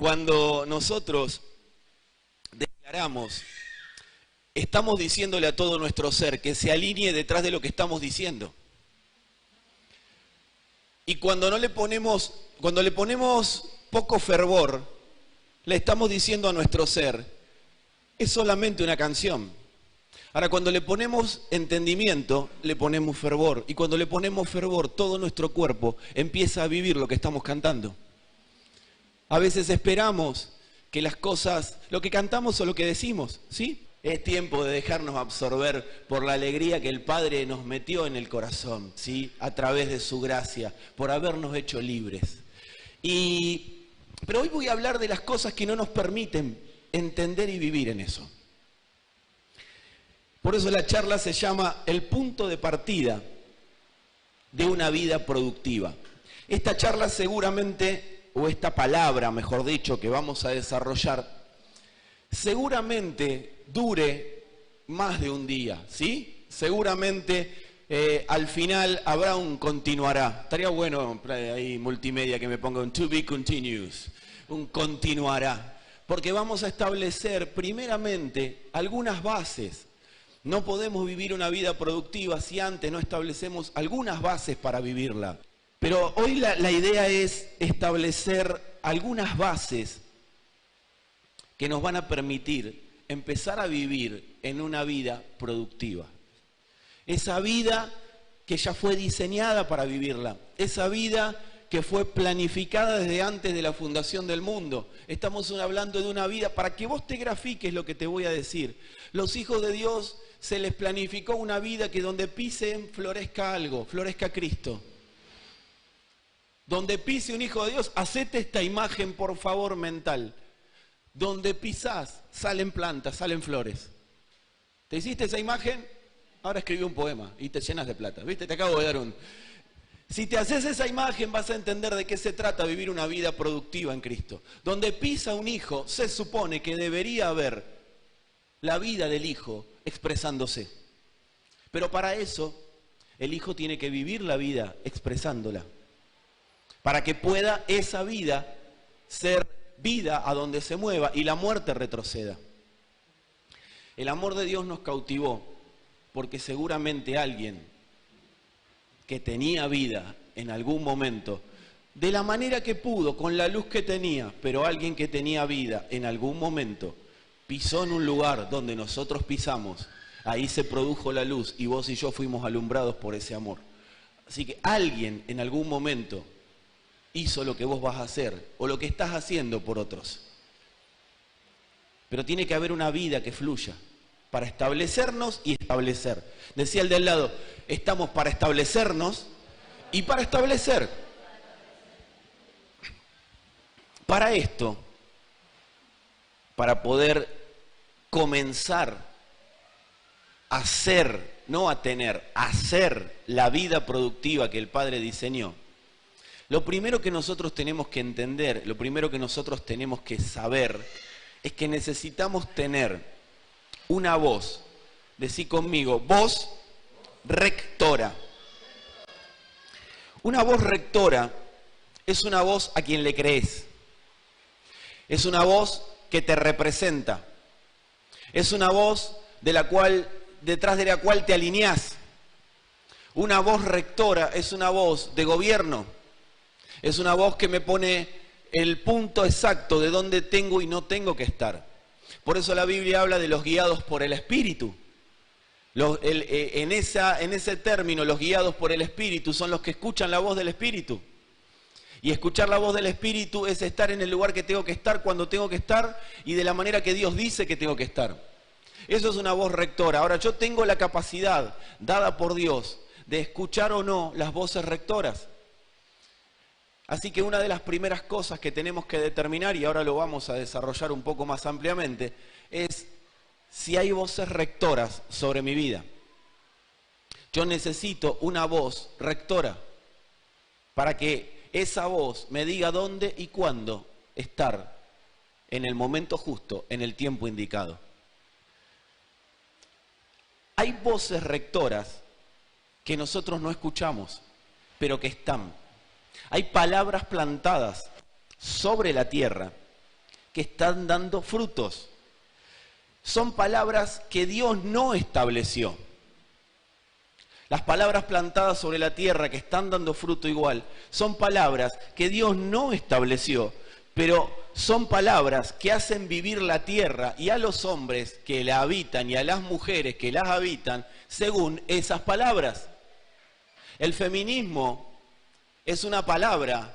Cuando nosotros declaramos, estamos diciéndole a todo nuestro ser que se alinee detrás de lo que estamos diciendo. Y cuando le ponemos poco fervor, le estamos diciendo a nuestro ser, es solamente una canción. Ahora, cuando le ponemos entendimiento, le ponemos fervor. Y cuando le ponemos fervor, todo nuestro cuerpo empieza a vivir lo que estamos cantando. A veces esperamos que las cosas, lo que cantamos o lo que decimos, ¿sí? Es tiempo de dejarnos absorber por la alegría que el Padre nos metió en el corazón, ¿sí? A través de su gracia, por habernos hecho libres. Pero hoy voy a hablar de las cosas que no nos permiten entender y vivir en eso. Por eso la charla se llama El punto de partida de una vida productiva. Esta charla seguramente, o esta palabra, mejor dicho, que vamos a desarrollar, seguramente dure más de un día, ¿sí? Seguramente al final habrá un continuará. Estaría bueno ahí multimedia que me ponga un to be continuous, un continuará. Porque vamos a establecer primeramente algunas bases. No podemos vivir una vida productiva si antes no establecemos algunas bases para vivirla. Pero hoy la idea es establecer algunas bases que nos van a permitir empezar a vivir en una vida productiva. Esa vida que ya fue diseñada para vivirla. Esa vida que fue planificada desde antes de la fundación del mundo. Estamos hablando de una vida, para que vos te grafiques lo que te voy a decir. Los hijos de Dios se les planificó una vida que donde pisen florezca algo, florezca Cristo. Donde pise un hijo de Dios, hacete esta imagen por favor mental. Donde pisás, salen plantas, salen flores. ¿Te hiciste esa imagen? Ahora escribí un poema y te llenas de plata. ¿Viste? Te acabo de dar un... Si te haces esa imagen vas a entender de qué se trata vivir una vida productiva en Cristo. Donde pisa un hijo, se supone que debería haber la vida del hijo expresándose. Pero para eso, el hijo tiene que vivir la vida expresándola. Para que pueda esa vida ser vida a donde se mueva y la muerte retroceda. El amor de Dios nos cautivó porque seguramente alguien que tenía vida en algún momento, de la manera que pudo, con la luz que tenía, pero alguien que tenía vida en algún momento, pisó en un lugar donde nosotros pisamos, ahí se produjo la luz y vos y yo fuimos alumbrados por ese amor. Así que alguien en algún momento hizo lo que vos vas a hacer o lo que estás haciendo por otros. Pero tiene que haber una vida que fluya para establecernos y establecer. Decía el de al lado, estamos para establecernos y para establecer. Para esto, para poder comenzar a ser, no a tener, a ser la vida productiva que el Padre diseñó, lo primero que nosotros tenemos que entender, lo primero que nosotros tenemos que saber, es que necesitamos tener una voz, decí conmigo, voz rectora. Una voz rectora es una voz a quien le crees. Es una voz que te representa. Es una voz detrás de la cual te alineás. Una voz rectora es una voz de gobierno. Es una voz que me pone el punto exacto de dónde tengo y no tengo que estar. Por eso la Biblia habla de los guiados por el Espíritu. En ese término, los guiados por el Espíritu son los que escuchan la voz del Espíritu. Y escuchar la voz del Espíritu es estar en el lugar que tengo que estar, cuando tengo que estar y de la manera que Dios dice que tengo que estar. Eso es una voz rectora. Ahora, yo tengo la capacidad dada por Dios de escuchar o no las voces rectoras. Así que una de las primeras cosas que tenemos que determinar, y ahora lo vamos a desarrollar un poco más ampliamente, es si hay voces rectoras sobre mi vida. Yo necesito una voz rectora para que esa voz me diga dónde y cuándo estar en el momento justo, en el tiempo indicado. Hay voces rectoras que nosotros no escuchamos, pero que están. Hay palabras plantadas sobre la tierra que están dando frutos. Son palabras que Dios no estableció. Las palabras plantadas sobre la tierra que están dando fruto igual, son palabras que Dios no estableció, pero son palabras que hacen vivir la tierra y a los hombres que la habitan y a las mujeres que las habitan según esas palabras. El feminismo es una palabra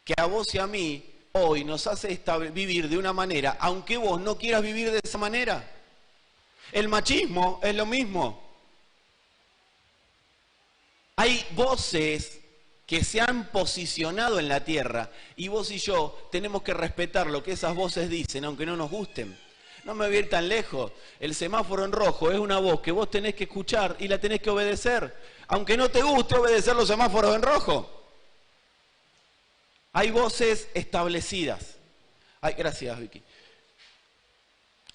que a vos y a mí hoy nos hace vivir de una manera, aunque vos no quieras vivir de esa manera. El machismo es lo mismo. Hay voces que se han posicionado en la tierra y vos y yo tenemos que respetar lo que esas voces dicen, aunque no nos gusten. No me voy a ir tan lejos. El semáforo en rojo es una voz que vos tenés que escuchar y la tenés que obedecer. Aunque no te guste obedecer los semáforos en rojo. Hay voces establecidas. Ay, gracias, Vicky.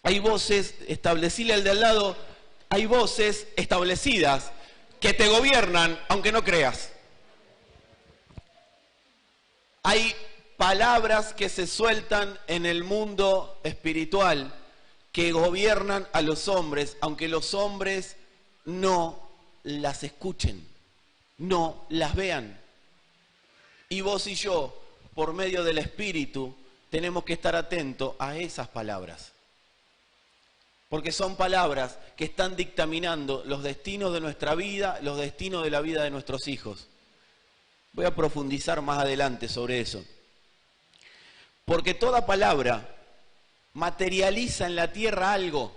Hay voces, establecile al de al lado, hay voces establecidas que te gobiernan, aunque no creas. Hay palabras que se sueltan en el mundo espiritual que gobiernan a los hombres, aunque los hombres no las escuchen, no las vean. Y vos y yo, por medio del Espíritu, tenemos que estar atentos a esas palabras. Porque son palabras que están dictaminando los destinos de nuestra vida, los destinos de la vida de nuestros hijos. Voy a profundizar más adelante sobre eso. Porque toda palabra materializa en la tierra algo.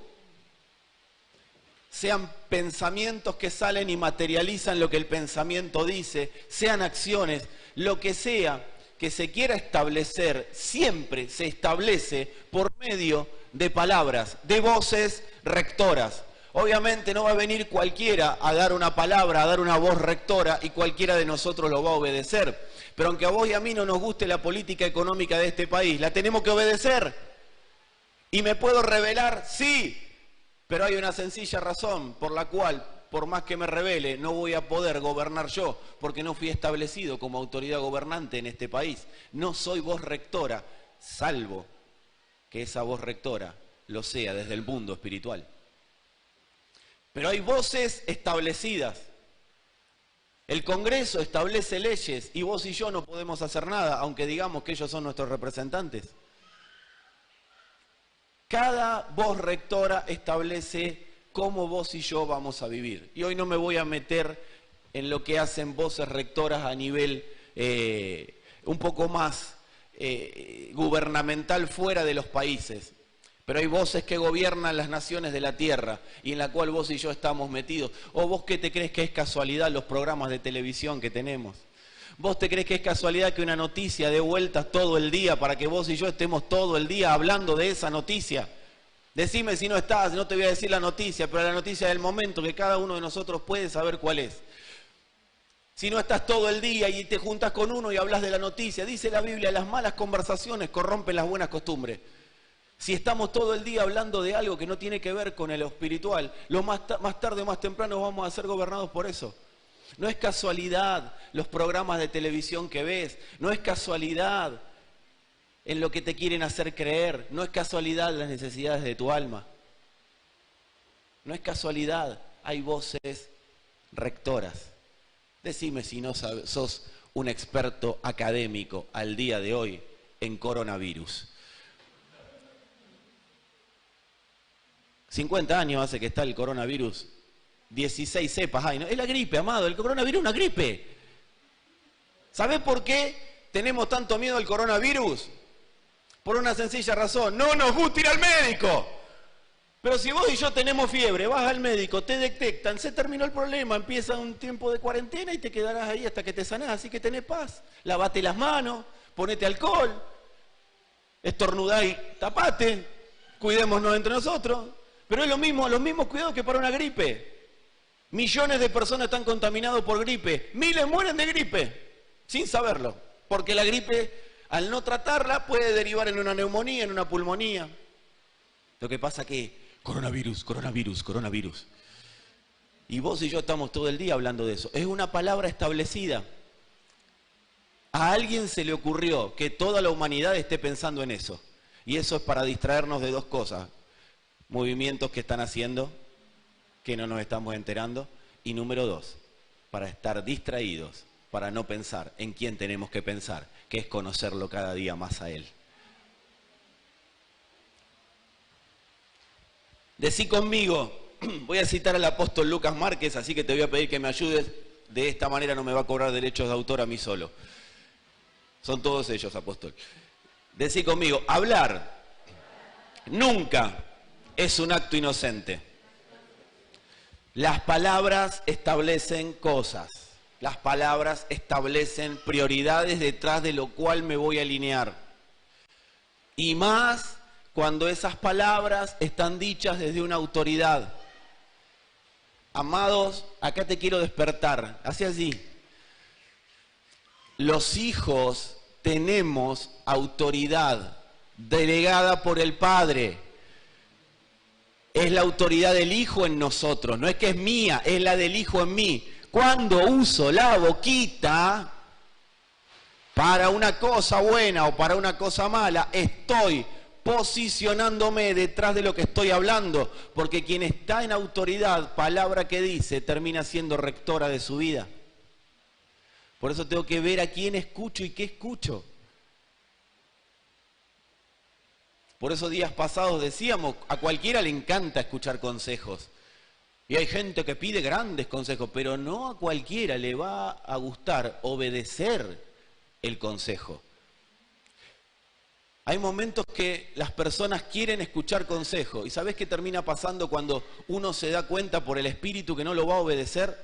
Sean pensamientos que salen y materializan lo que el pensamiento dice, sean acciones, lo que sea que se quiera establecer, siempre se establece por medio de palabras, de voces rectoras. Obviamente no va a venir cualquiera a dar una palabra, a dar una voz rectora y cualquiera de nosotros lo va a obedecer. Pero aunque a vos y a mí no nos guste la política económica de este país, la tenemos que obedecer. ¿Y me puedo rebelar? Sí, pero hay una sencilla razón por la cual, por más que me rebele, no voy a poder gobernar yo, porque no fui establecido como autoridad gobernante en este país. No soy voz rectora, salvo que esa voz rectora lo sea desde el mundo espiritual. Pero hay voces establecidas. El Congreso establece leyes y vos y yo no podemos hacer nada, aunque digamos que ellos son nuestros representantes. Cada voz rectora establece cómo vos y yo vamos a vivir. Y hoy no me voy a meter en lo que hacen voces rectoras a nivel un poco más gubernamental fuera de los países. Pero hay voces que gobiernan las naciones de la tierra y en la cual vos y yo estamos metidos. ¿O vos qué te crees que es casualidad los programas de televisión que tenemos? ¿Vos te crees que es casualidad que una noticia dé vueltas todo el día para que vos y yo estemos todo el día hablando de esa noticia? Decime si no estás, no te voy a decir la noticia, pero la noticia del momento que cada uno de nosotros puede saber cuál es. Si no estás todo el día y te juntas con uno y hablas de la noticia, dice la Biblia, las malas conversaciones corrompen las buenas costumbres. Si estamos todo el día hablando de algo que no tiene que ver con lo espiritual, más tarde o más temprano vamos a ser gobernados por eso. No es casualidad los programas de televisión que ves, no es casualidad en lo que te quieren hacer creer, no es casualidad las necesidades de tu alma. No es casualidad, hay voces rectoras. Decime si no sos un experto académico al día de hoy en coronavirus. 50 años hace que está el coronavirus, 16 cepas hay, ¿no? Es la gripe, amado, el coronavirus es una gripe. ¿Sabés por qué tenemos tanto miedo al coronavirus? Por una sencilla razón, no nos gusta ir al médico. Pero si vos y yo tenemos fiebre, vas al médico, te detectan, se terminó el problema, empieza un tiempo de cuarentena y te quedarás ahí hasta que te sanás, así que tenés paz. Lavate las manos, ponete alcohol, estornudá y tapate, cuidémonos entre nosotros. Pero es lo mismo, los mismos cuidados que para una gripe. Millones de personas están contaminados por gripe, miles mueren de gripe, sin saberlo, porque la gripe, al no tratarla, puede derivar en una neumonía, en una pulmonía. Lo que pasa que coronavirus, coronavirus, coronavirus. Y vos y yo estamos todo el día hablando de eso. Es una palabra establecida. A alguien se le ocurrió que toda la humanidad esté pensando en eso. Y eso es para distraernos de dos cosas. Movimientos que están haciendo, que no nos estamos enterando. Y número dos, para estar distraídos, para no pensar en quién tenemos que pensar, que es conocerlo cada día más a Él. Decí conmigo, voy a citar al apóstol Lucas Márquez, así que te voy a pedir que me ayudes. De esta manera no me va a cobrar derechos de autor a mí solo. Son todos ellos, apóstol. Decí conmigo, hablar nunca es un acto inocente. Las palabras establecen cosas. Las palabras establecen prioridades detrás de lo cual me voy a alinear. Y más cuando esas palabras están dichas desde una autoridad. Amados, acá te quiero despertar. Así así. Los hijos tenemos autoridad delegada por el Padre. Es la autoridad del Hijo en nosotros. No es que es mía, es la del Hijo en mí. Cuando uso la boquita para una cosa buena o para una cosa mala, estoy posicionándome detrás de lo que estoy hablando, porque quien está en autoridad, palabra que dice, termina siendo rectora de su vida. Por eso tengo que ver a quién escucho y qué escucho. Por eso días pasados decíamos, a cualquiera le encanta escuchar consejos. Y hay gente que pide grandes consejos, pero no a cualquiera le va a gustar obedecer el consejo. Hay momentos que las personas quieren escuchar consejo. ¿Y sabés qué termina pasando cuando uno se da cuenta por el Espíritu que no lo va a obedecer?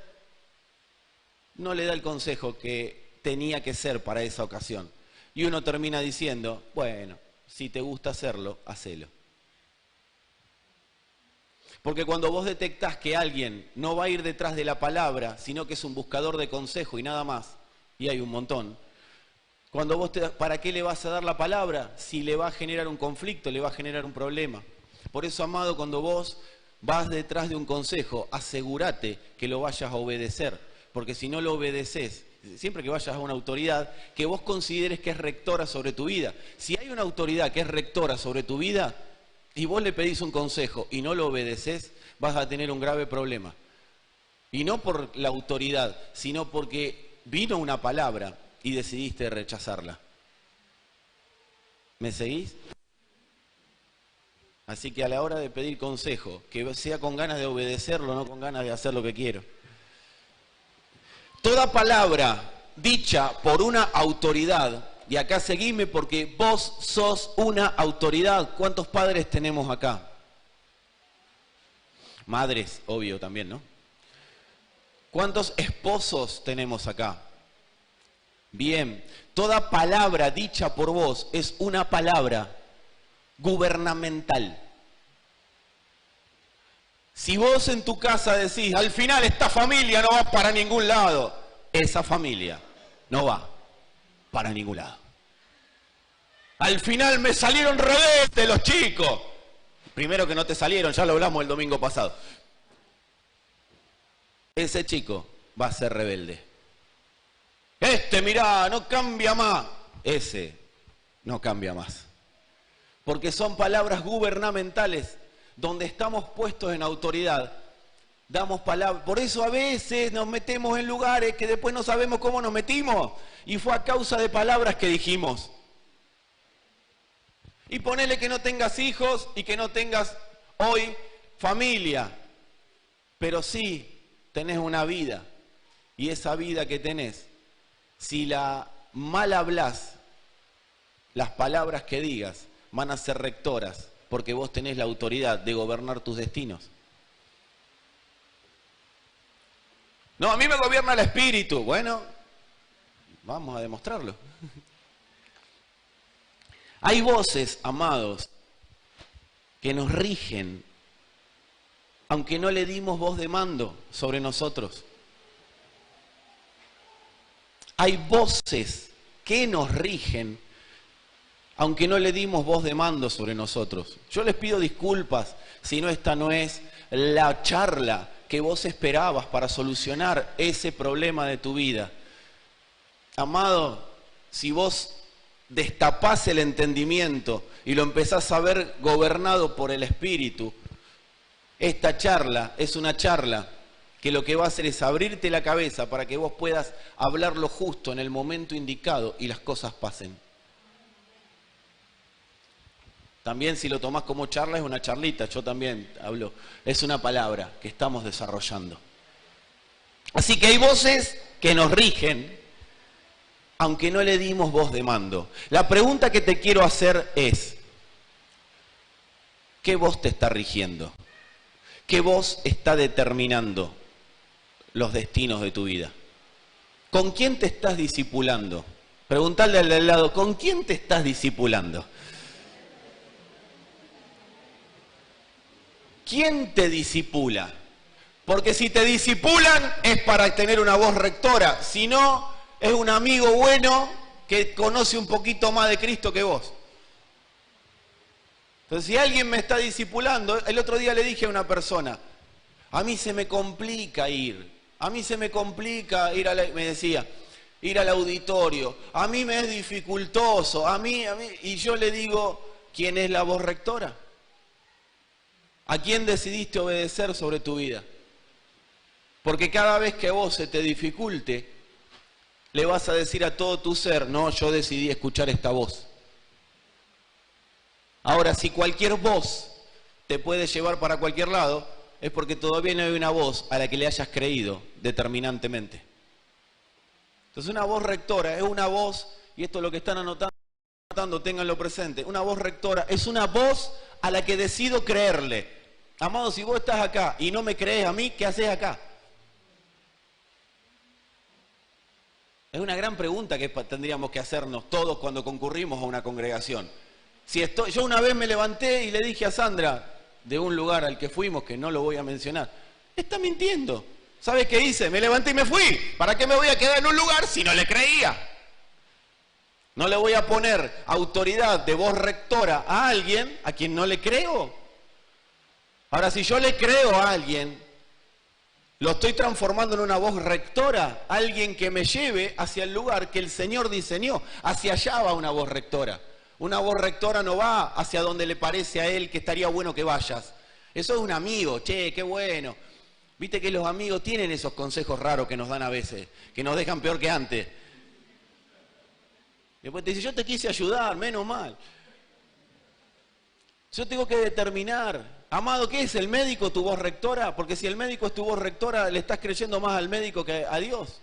No le da el consejo que tenía que ser para esa ocasión. Y uno termina diciendo, bueno, si te gusta hacerlo, hacelo. Porque cuando vos detectás que alguien no va a ir detrás de la palabra, sino que es un buscador de consejo y nada más, y hay un montón, cuando vos ¿para qué le vas a dar la palabra? Si le va a generar un conflicto, le va a generar un problema. Por eso, amado, cuando vos vas detrás de un consejo, asegúrate que lo vayas a obedecer. Porque si no lo obedeces, siempre que vayas a una autoridad, que vos consideres que es rectora sobre tu vida. Si hay una autoridad que es rectora sobre tu vida, y vos le pedís un consejo y no lo obedeces, vas a tener un grave problema. Y no por la autoridad, sino porque vino una palabra y decidiste rechazarla. ¿Me seguís? Así que a la hora de pedir consejo, que sea con ganas de obedecerlo, no con ganas de hacer lo que quiero. Toda palabra dicha por una autoridad, y acá seguime porque vos sos una autoridad. ¿Cuántos padres tenemos acá? Madres, obvio también, ¿no? ¿Cuántos esposos tenemos acá? Bien, toda palabra dicha por vos es una palabra gubernamental. Si vos en tu casa decís, al final esta familia no va para ningún lado, esa familia no va para ningún lado. Al final me salieron rebeldes los chicos. Primero que no te salieron, ya lo hablamos el domingo pasado. Ese chico va a ser rebelde. Mirá, no cambia más. Ese no cambia más. Porque son palabras gubernamentales donde estamos puestos en autoridad. Damos palabras. Por eso a veces nos metemos en lugares que después no sabemos cómo nos metimos. Y fue a causa de palabras que dijimos. Y ponele que no tengas hijos y que no tengas hoy familia. Pero sí tenés una vida. Y esa vida que tenés, si la mal hablás, las palabras que digas van a ser rectoras, porque vos tenés la autoridad de gobernar tus destinos. No, a mí me gobierna el Espíritu. Bueno, vamos a demostrarlo. Hay voces, amados, que nos rigen, aunque no le dimos voz de mando sobre nosotros. Hay voces que nos rigen, aunque no le dimos voz de mando sobre nosotros. Yo les pido disculpas si no esta no es la charla que vos esperabas para solucionar ese problema de tu vida. Amado, si vos destapás el entendimiento y lo empezás a ver gobernado por el Espíritu, esta charla es una charla que lo que va a hacer es abrirte la cabeza para que vos puedas hablar lo justo en el momento indicado y las cosas pasen. También si lo tomás como charla es una charlita, yo también hablo, es una palabra que estamos desarrollando. Así que hay voces que nos rigen, aunque no le dimos voz de mando. La pregunta que te quiero hacer es, ¿qué voz te está rigiendo? ¿Qué voz está determinando los destinos de tu vida? ¿Con quién te estás discipulando? Preguntale al de al lado, ¿con quién te estás discipulando? ¿Quién te discipula? Porque si te disipulan es para tener una voz rectora, si no, es un amigo bueno que conoce un poquito más de Cristo que vos. Entonces, si alguien me está discipulando, el otro día le dije a una persona, a mí se me complica ir, me decía, ir al auditorio, a mí me es dificultoso, a mí, y yo le digo, ¿quién es la voz rectora? ¿A quién decidiste obedecer sobre tu vida? Porque cada vez que a vos se te dificulte, le vas a decir a todo tu ser, no, yo decidí escuchar esta voz. Ahora, si cualquier voz te puede llevar para cualquier lado, es porque todavía no hay una voz a la que le hayas creído determinantemente. Entonces una voz rectora es una voz, y esto es lo que están anotando, ténganlo presente, una voz rectora es una voz a la que decido creerle. Amado, si vos estás acá y no me crees a mí, ¿qué haces acá? Es una gran pregunta que tendríamos que hacernos todos cuando concurrimos a una congregación. Yo una vez me levanté y le dije a Sandra, de un lugar al que fuimos, que no lo voy a mencionar, está mintiendo. ¿Sabe qué hice? Me levanté y me fui. ¿Para qué me voy a quedar en un lugar si no le creía? No le voy a poner autoridad de voz rectora a alguien a quien no le creo. Ahora, si yo le creo a alguien, lo estoy transformando en una voz rectora, alguien que me lleve hacia el lugar que el Señor diseñó. Hacia allá va una voz rectora. Una voz rectora no va hacia donde le parece a él que estaría bueno que vayas. Eso es un amigo, che, qué bueno. Viste que los amigos tienen esos consejos raros que nos dan a veces, que nos dejan peor que antes. Después te dice, yo te quise ayudar, menos mal. Yo tengo que determinar, amado, ¿qué es el médico, tu voz rectora? Porque si el médico es tu voz rectora, le estás creyendo más al médico que a Dios.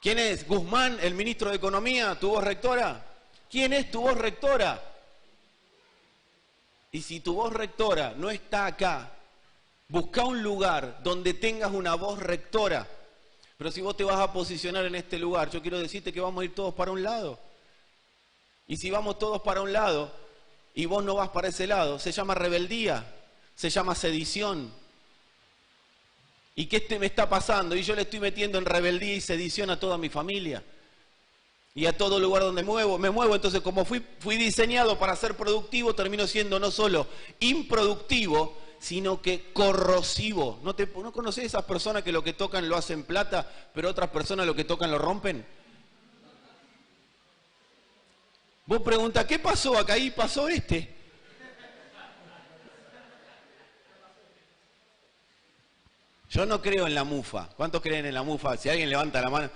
¿Quién es? Guzmán, el ministro de Economía, tu voz rectora. ¿Quién es tu voz rectora? Y si tu voz rectora no está acá, busca un lugar donde tengas una voz rectora. Pero si vos te vas a posicionar en este lugar, yo quiero decirte que vamos a ir todos para un lado. Y si vamos todos para un lado y vos no vas para ese lado, se llama rebeldía, se llama sedición. ¿Y qué me está pasando? Y yo le estoy metiendo en rebeldía y sedición a toda mi familia. Y a todo lugar donde me muevo. Entonces, como fui diseñado para ser productivo, termino siendo no solo improductivo, sino que corrosivo. ¿No conocés esas personas que lo que tocan lo hacen plata, pero otras personas lo que tocan lo rompen? Vos preguntás, ¿qué pasó acá? Ahí pasó este. Yo no creo en la mufa. ¿Cuántos creen en la mufa? Si alguien levanta la mano.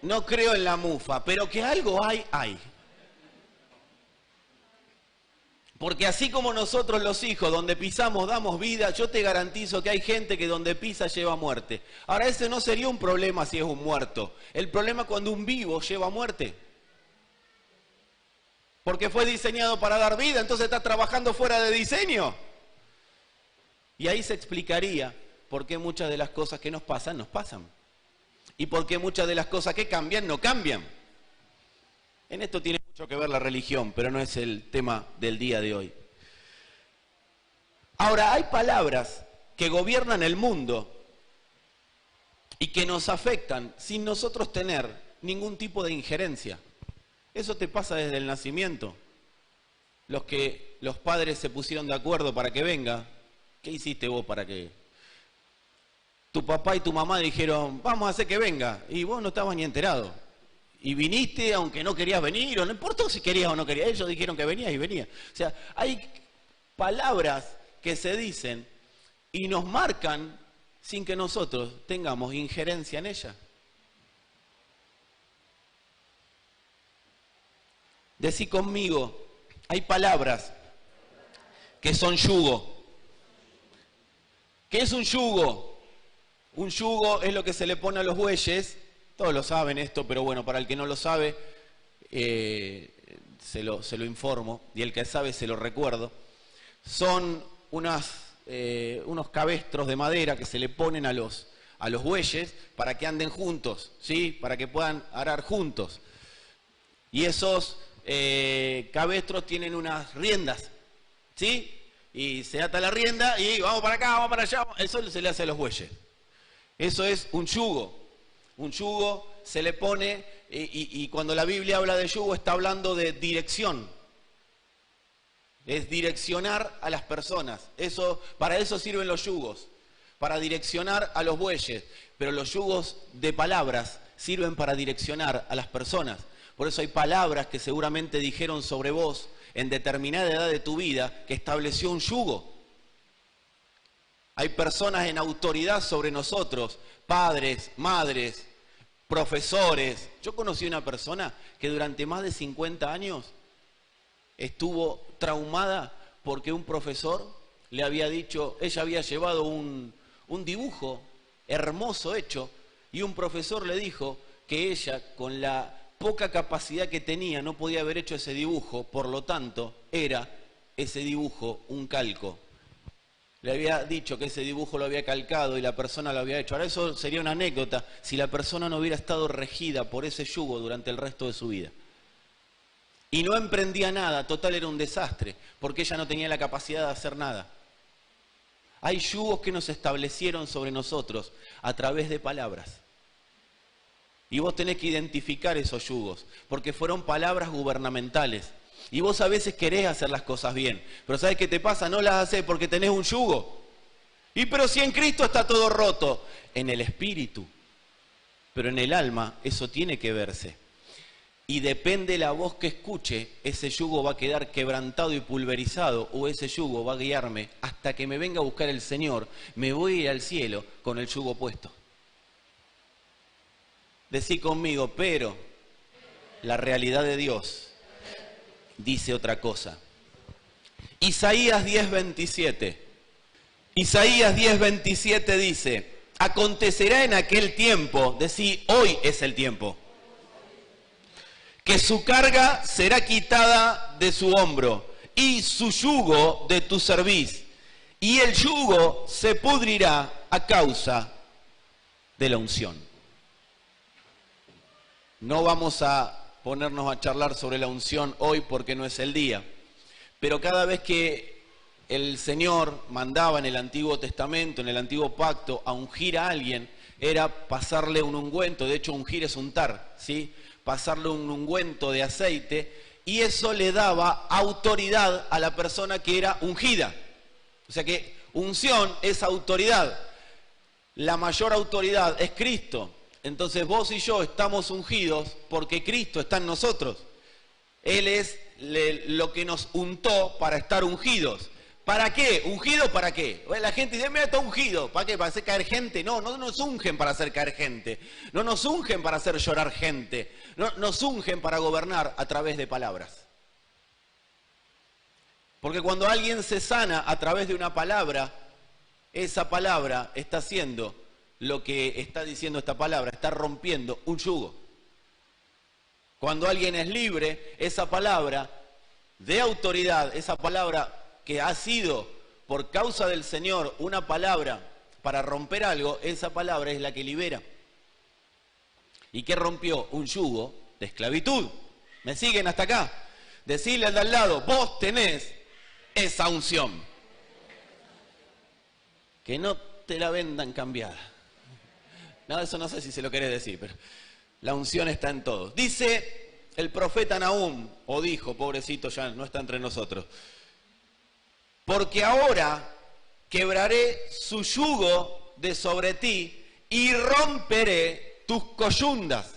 No creo en la mufa, pero que algo hay, hay. Porque así como nosotros los hijos, donde pisamos damos vida, yo te garantizo que hay gente que donde pisa lleva muerte. Ahora, ese no sería un problema si es un muerto. El problema es cuando un vivo lleva muerte. Porque fue diseñado para dar vida, entonces está trabajando fuera de diseño. Y ahí se explicaría por qué muchas de las cosas que nos pasan. Y por qué muchas de las cosas que cambian, no cambian. En esto tiene mucho que ver la religión, pero no es el tema del día de hoy. Ahora, hay palabras que gobiernan el mundo y que nos afectan sin nosotros tener ningún tipo de injerencia. Eso te pasa desde el nacimiento. Los padres se pusieron de acuerdo para que venga. ¿Qué hiciste vos para que...? Tu papá y tu mamá dijeron, vamos a hacer que venga. Y vos no estabas ni enterado. Y viniste aunque no querías venir, o no importa si querías o no querías, ellos dijeron que venías y venías. O sea, hay palabras que se dicen y nos marcan sin que nosotros tengamos injerencia en ellas. Decí conmigo, hay palabras que son yugo. ¿Qué es un yugo? Un yugo es lo que se le pone a los bueyes. Todos lo saben esto, pero bueno, para el que no lo sabe, se lo informo, y el que sabe se lo recuerdo. Son unos cabestros de madera que se le ponen a los bueyes para que anden juntos, ¿sí? Para que puedan arar juntos. Y esos cabestros tienen unas riendas, ¿sí? Y se ata la rienda y vamos para acá, vamos para allá. Eso se le hace a los bueyes. Eso es un yugo. Un yugo se le pone, y cuando la Biblia habla de yugo está hablando de dirección. Es direccionar a las personas. Para eso sirven los yugos, para direccionar a los bueyes. Pero los yugos de palabras sirven para direccionar a las personas. Por eso hay palabras que seguramente dijeron sobre vos en determinada edad de tu vida que estableció un yugo. Hay personas en autoridad sobre nosotros, padres, madres, profesores. Yo conocí una persona que durante más de 50 años estuvo traumada porque un profesor le había dicho, ella había llevado un dibujo hermoso hecho, y un profesor le dijo que ella, con la poca capacidad que tenía, no podía haber hecho ese dibujo, por lo tanto, era ese dibujo un calco. Le había dicho que ese dibujo lo había calcado y la persona lo había hecho. Ahora eso sería una anécdota si la persona no hubiera estado regida por ese yugo durante el resto de su vida. Y no emprendía nada, total era un desastre, porque ella no tenía la capacidad de hacer nada. Hay yugos que nos establecieron sobre nosotros a través de palabras. Y vos tenés que identificar esos yugos, porque fueron palabras gubernamentales. Y vos a veces querés hacer las cosas bien, pero ¿sabés qué te pasa? No las haces porque tenés un yugo. Pero si en Cristo está todo roto, en el espíritu, pero en el alma eso tiene que verse. Y depende la voz que escuche, ese yugo va a quedar quebrantado y pulverizado, o ese yugo va a guiarme hasta que me venga a buscar el Señor. Me voy a ir al cielo con el yugo puesto. Decí conmigo, pero la realidad de Dios dice otra cosa. Isaías 10:27. Isaías 10:27 dice, acontecerá en aquel tiempo, decí, hoy es el tiempo, que su carga será quitada de su hombro y su yugo de tu cerviz, y el yugo se pudrirá a causa de la unción. No vamos a ponernos a charlar sobre la unción hoy porque no es el día, pero cada vez que el Señor mandaba en el Antiguo Testamento, en el Antiguo Pacto, a ungir a alguien, era pasarle un ungüento. De hecho, ungir es untar, ¿sí? Pasarle un ungüento de aceite, y eso le daba autoridad a la persona que era ungida. O sea que unción es autoridad. La mayor autoridad es Cristo. Entonces vos y yo estamos ungidos porque Cristo está en nosotros. Él es lo que nos untó para estar ungidos. ¿Para qué? ¿Ungido para qué? La gente dice, mira, está ungido. ¿Para qué? ¿Para hacer caer gente? No, no nos ungen para hacer caer gente. No nos ungen para hacer llorar gente. No, nos ungen para gobernar a través de palabras. Porque cuando alguien se sana a través de una palabra, esa palabra está haciendo lo que está diciendo esta palabra, está rompiendo un yugo. Cuando alguien es libre, esa palabra de autoridad, esa palabra que ha sido por causa del Señor una palabra para romper algo, esa palabra es la que libera. ¿Y qué rompió? Un yugo de esclavitud. ¿Me siguen hasta acá? Decirle al de al lado, vos tenés esa unción. Que no te la vendan cambiada. No, eso no sé si se lo querés decir, pero la unción está en todos. Dice el profeta Nahum, o dijo, pobrecito, ya no está entre nosotros, porque ahora quebraré su yugo de sobre ti y romperé tus coyundas.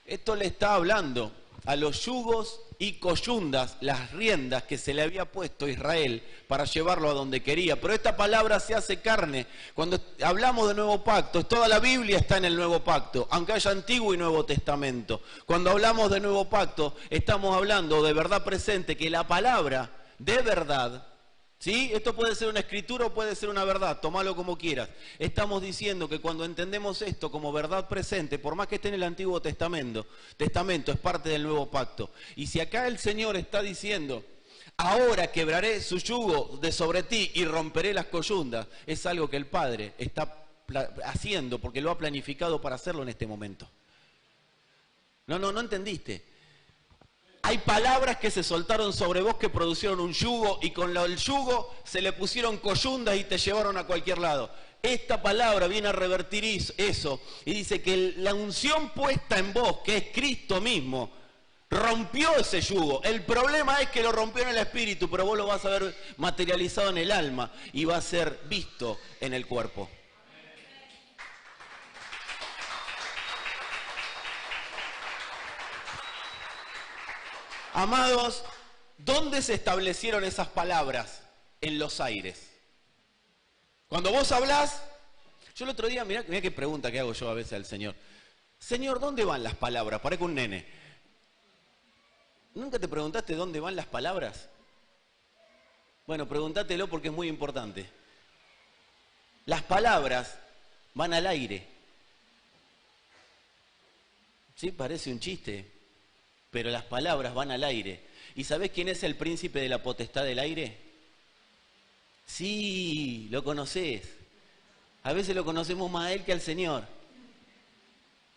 Esto le está hablando a los yugos y coyundas, las riendas que se le había puesto a Israel para llevarlo a donde quería. Pero esta palabra se hace carne. Cuando hablamos de nuevo pacto, toda la Biblia está en el nuevo pacto, aunque haya Antiguo y Nuevo Testamento. Cuando hablamos de nuevo pacto, estamos hablando de verdad presente, que la palabra de verdad, ¿sí? Esto puede ser una escritura o puede ser una verdad, tómalo como quieras. Estamos diciendo que cuando entendemos esto como verdad presente, por más que esté en el Antiguo Testamento, es parte del nuevo pacto. Y si acá el Señor está diciendo, ahora quebraré su yugo de sobre ti y romperé las coyundas, es algo que el Padre está haciendo porque lo ha planificado para hacerlo en este momento. No entendiste. Hay palabras que se soltaron sobre vos que producieron un yugo y con el yugo se le pusieron coyundas y te llevaron a cualquier lado. Esta palabra viene a revertir eso y dice que la unción puesta en vos, que es Cristo mismo, rompió ese yugo. El problema es que lo rompió en el espíritu, pero vos lo vas a ver materializado en el alma y va a ser visto en el cuerpo. Amados, ¿dónde se establecieron esas palabras? En los aires. Cuando vos hablás, yo el otro día, mirá qué pregunta que hago yo a veces al Señor. Señor, ¿dónde van las palabras? Parezco un nene. ¿Nunca te preguntaste dónde van las palabras? Bueno, pregúntatelo porque es muy importante. Las palabras van al aire. Sí, parece un chiste, pero las palabras van al aire. ¿Y sabés quién es el príncipe de la potestad del aire? Sí, lo conocés. A veces lo conocemos más a él que al Señor.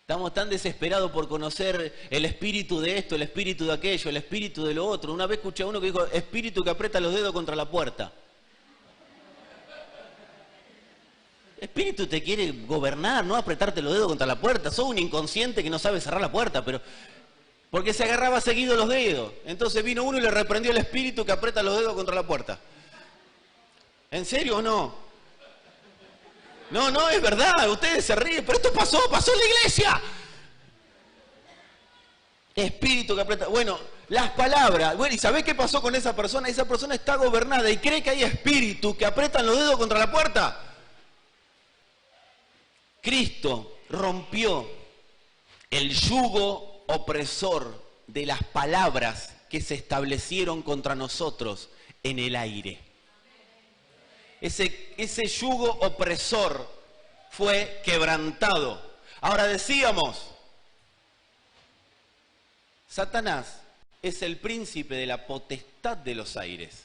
Estamos tan desesperados por conocer el espíritu de esto, el espíritu de aquello, el espíritu de lo otro. Una vez escuché a uno que dijo, espíritu que aprieta los dedos contra la puerta. Espíritu te quiere gobernar, no apretarte los dedos contra la puerta. Sos un inconsciente que no sabe cerrar la puerta, pero... porque se agarraba seguido los dedos. Entonces vino uno y le reprendió el espíritu que aprieta los dedos contra la puerta. ¿En serio o no? No, es verdad, ustedes se ríen, pero esto pasó en la iglesia. Espíritu que aprieta... Bueno, las palabras... Bueno, ¿y sabés qué pasó con esa persona? Esa persona está gobernada y cree que hay espíritus que apretan los dedos contra la puerta. Cristo rompió el yugo opresor de las palabras que se establecieron contra nosotros en el aire. Ese yugo opresor fue quebrantado. Ahora decíamos, Satanás es el príncipe de la potestad de los aires.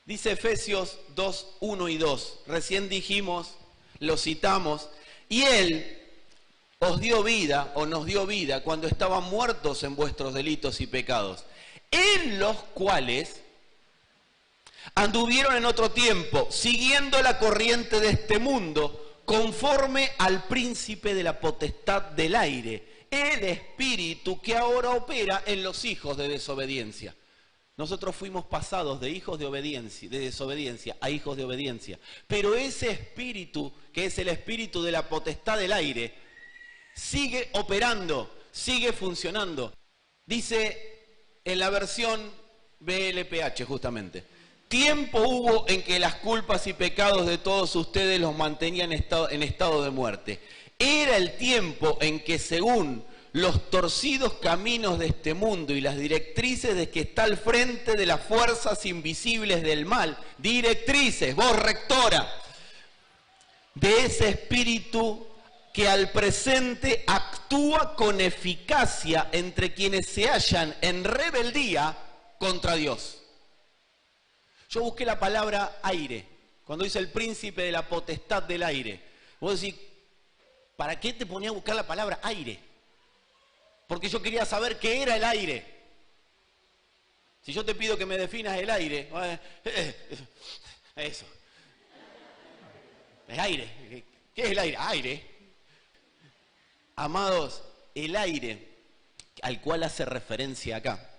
Dice Efesios 2, 1 y 2. Recién dijimos, lo citamos, y él os dio vida, o nos dio vida, cuando estaban muertos en vuestros delitos y pecados, en los cuales anduvieron en otro tiempo, siguiendo la corriente de este mundo, conforme al príncipe de la potestad del aire, el espíritu que ahora opera en los hijos de desobediencia. Nosotros fuimos pasados de hijos de obediencia, de desobediencia a hijos de obediencia. Pero ese espíritu, que es el espíritu de la potestad del aire, sigue operando, sigue funcionando. Dice en la versión BLPH justamente, tiempo hubo en que las culpas y pecados de todos ustedes los mantenían en estado de muerte. Era el tiempo en que según los torcidos caminos de este mundo y las directrices de que está al frente de las fuerzas invisibles del mal, directrices, vos rectora, de ese espíritu que al presente actúa con eficacia entre quienes se hallan en rebeldía contra Dios. Yo busqué la palabra aire, cuando dice el príncipe de la potestad del aire. Vos decís, ¿para qué te ponía a buscar la palabra aire? Porque yo quería saber qué era el aire. Si yo te pido que me definas el aire, eso. El aire. ¿Qué es el aire? Aire. Amados, el aire al cual hace referencia acá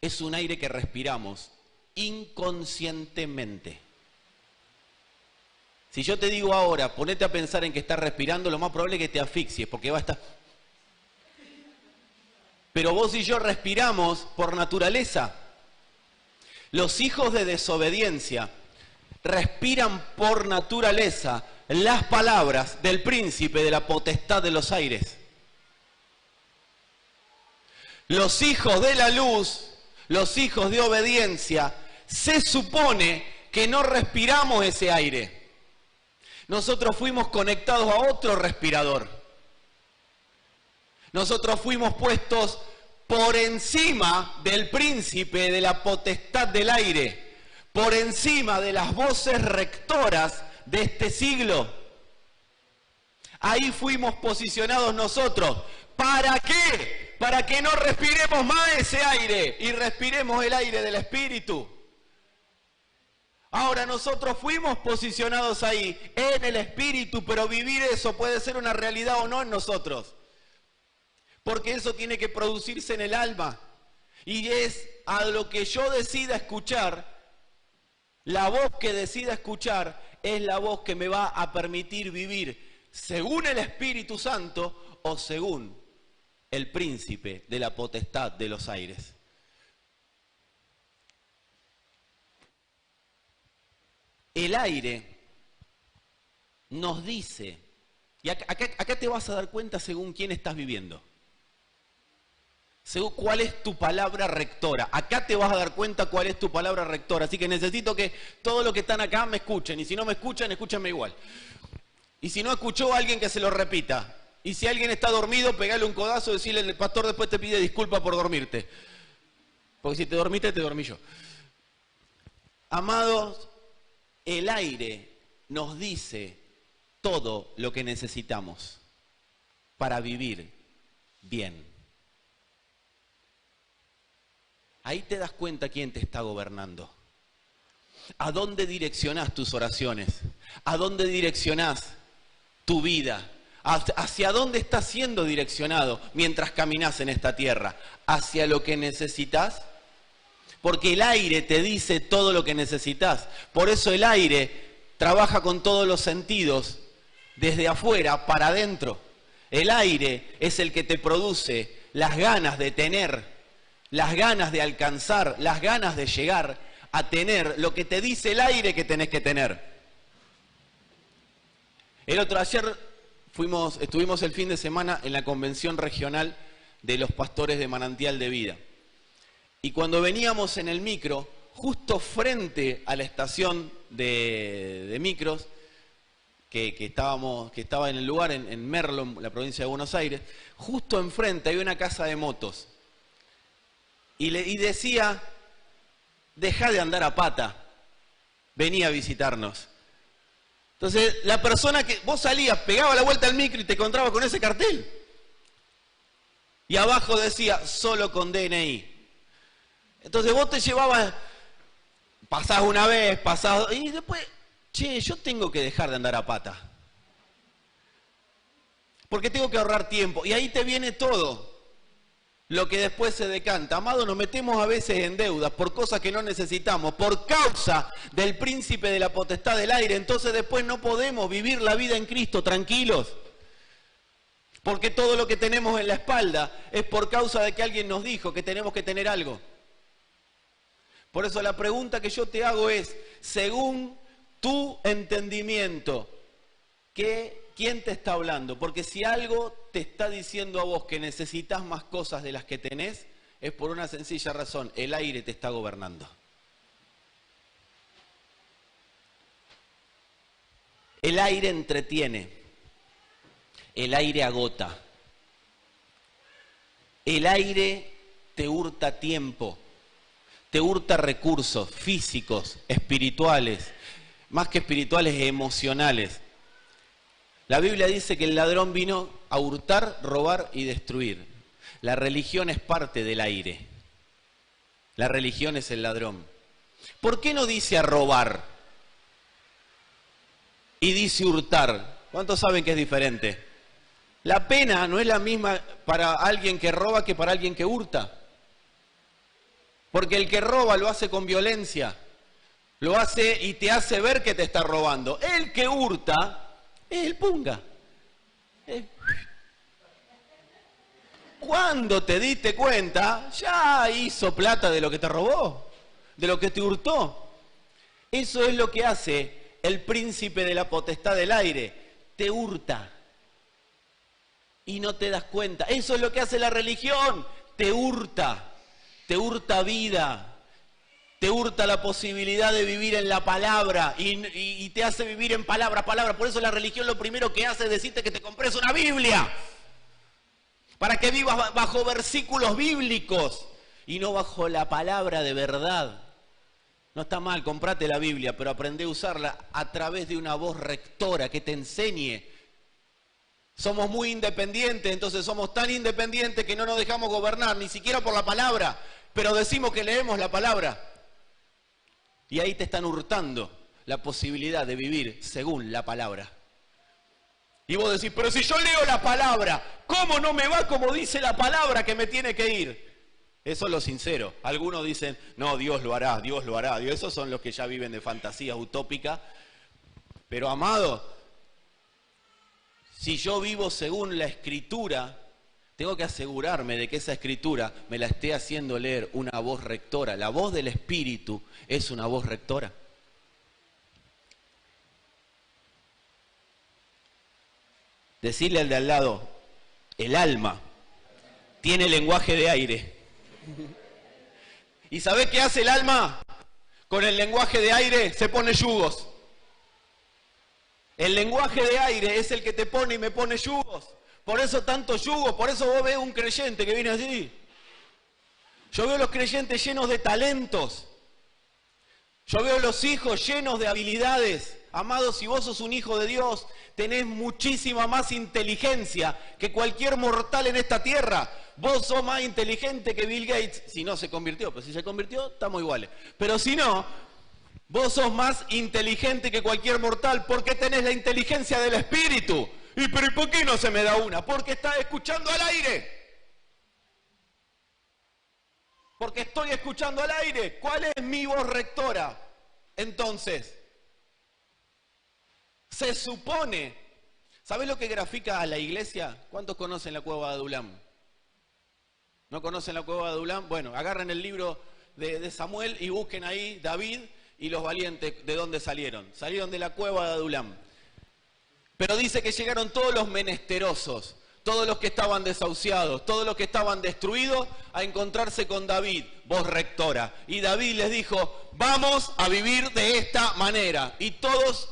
es un aire que respiramos inconscientemente. Si yo te digo ahora, ponete a pensar en que estás respirando, lo más probable es que te asfixies, porque va a estar... pero vos y yo respiramos por naturaleza. Los hijos de desobediencia respiran por naturaleza las palabras del príncipe de la potestad de los aires. Los hijos de la luz, los hijos de obediencia, se supone que no respiramos ese aire. Nosotros fuimos conectados a otro respirador. Nosotros fuimos puestos por encima del príncipe de la potestad del aire, por encima de las voces rectoras de este siglo. Ahí fuimos posicionados nosotros. ¿Para qué? Para que no respiremos más ese aire y respiremos el aire del Espíritu. Ahora nosotros fuimos posicionados ahí, en el Espíritu, pero vivir eso puede ser una realidad o no en nosotros. Porque eso tiene que producirse en el alma. Y es a lo que yo decida escuchar, la voz que decida escuchar es la voz que me va a permitir vivir según el Espíritu Santo o según el príncipe de la potestad de los aires. El aire nos dice, y acá te vas a dar cuenta según quién estás viviendo. Según cuál es tu palabra rectora. Acá te vas a dar cuenta cuál es tu palabra rectora. Así que necesito que todos los que están acá me escuchen. Y si no me escuchan, escúchenme igual. Y si no escuchó, alguien que se lo repita. Y si alguien está dormido, pegale un codazo y decirle, el pastor después te pide disculpas por dormirte. Porque si te dormiste, te dormí yo. Amados, el aire nos dice todo lo que necesitamos para vivir bien. Ahí te das cuenta quién te está gobernando. ¿A dónde direccionás tus oraciones? ¿A dónde direccionás tu vida? ¿Hacia dónde estás siendo direccionado mientras caminás en esta tierra? ¿Hacia lo que necesitas? Porque el aire te dice todo lo que necesitas. Por eso el aire trabaja con todos los sentidos, desde afuera para adentro. El aire es el que te produce las ganas de tener, las ganas de alcanzar, las ganas de llegar a tener lo que te dice el aire que tenés que tener. Ayer estuvimos el fin de semana en la convención regional de los pastores de Manantial de Vida. Y cuando veníamos en el micro, justo frente a la estación de micros, que estaba en el lugar, en Merlo, la provincia de Buenos Aires, justo enfrente había una casa de motos. Y decía, dejá de andar a pata, vení a visitarnos. Entonces, la persona que vos salías, pegaba la vuelta al micro y te encontrabas con ese cartel. Y abajo decía, solo con DNI. Entonces vos te llevabas, pasás una vez, y después, che, yo tengo que dejar de andar a pata. Porque tengo que ahorrar tiempo. Y ahí te viene todo lo que después se decanta. Amado, nos metemos a veces en deudas por cosas que no necesitamos, por causa del príncipe de la potestad del aire. Entonces después no podemos vivir la vida en Cristo tranquilos. Porque todo lo que tenemos en la espalda es por causa de que alguien nos dijo que tenemos que tener algo. Por eso la pregunta que yo te hago es, según tu entendimiento, ¿quién te está hablando? Porque si algo te está diciendo a vos que necesitas más cosas de las que tenés, es por una sencilla razón, el aire te está gobernando. El aire entretiene, el aire agota, el aire te hurta tiempo, te hurta recursos físicos, espirituales, más que espirituales, emocionales. La Biblia dice que el ladrón vino a hurtar, robar y destruir. La religión es parte del aire. La religión es el ladrón. ¿Por qué no dice a robar? Y dice hurtar. ¿Cuántos saben que es diferente? La pena no es la misma para alguien que roba que para alguien que hurta. Porque el que roba lo hace con violencia. Lo hace y te hace ver que te está robando. El que hurta es el punga. cuando te diste cuenta, ya hizo plata de lo que te robó, de lo que te hurtó. Eso es lo que hace el príncipe de la potestad del aire. Te hurta. Y no te das cuenta. Eso es lo que hace la religión. Te hurta. Te hurta vida. Te hurta la posibilidad de vivir en la palabra. Y te hace vivir en palabra. Por eso la religión lo primero que hace es decirte que te compres una Biblia. Para que vivas bajo versículos bíblicos. Y no bajo la palabra de verdad. No está mal, comprate la Biblia, pero aprende a usarla a través de una voz rectora que te enseñe. Somos muy independientes, entonces somos tan independientes que no nos dejamos gobernar, ni siquiera por la palabra, pero decimos que leemos la palabra. Y ahí te están hurtando la posibilidad de vivir según la palabra. Y vos decís, pero si yo leo la palabra, ¿cómo no me va como dice la palabra que me tiene que ir? Eso es lo sincero. Algunos dicen, no, Dios lo hará, Dios lo hará. Esos son los que ya viven de fantasías utópicas. Pero amado, si yo vivo según la Escritura, tengo que asegurarme de que esa Escritura me la esté haciendo leer una voz rectora. La voz del Espíritu es una voz rectora. Decirle al de al lado, el alma tiene lenguaje de aire. ¿Y sabés qué hace el alma? Con el lenguaje de aire se pone yugos. El lenguaje de aire es el que te pone y me pone yugos. Por eso tantos yugos, por eso vos ves un creyente que viene así. Yo veo los creyentes llenos de talentos. Yo veo los hijos llenos de habilidades. Amados, si vos sos un hijo de Dios, tenés muchísima más inteligencia que cualquier mortal en esta tierra. Vos sos más inteligente que Bill Gates, si no se convirtió, pero si se convirtió, estamos iguales. Pero si no, vos sos más inteligente que cualquier mortal porque tenés la inteligencia del Espíritu. ¿Y pero por qué no se me da una? Porque estás escuchando al aire. Porque estoy escuchando al aire. ¿Cuál es mi voz rectora? Entonces, se supone, ¿sabés lo que grafica a la iglesia? ¿Cuántos conocen la cueva de Adulam? ¿No conocen la cueva de Adulam? Bueno, agarren el libro de Samuel y busquen ahí David y los valientes de dónde salieron. Salieron de la cueva de Adulam. Pero dice que llegaron todos los menesterosos, todos los que estaban desahuciados, todos los que estaban destruidos, a encontrarse con David, voz rectora. Y David les dijo, vamos a vivir de esta manera. Y todos,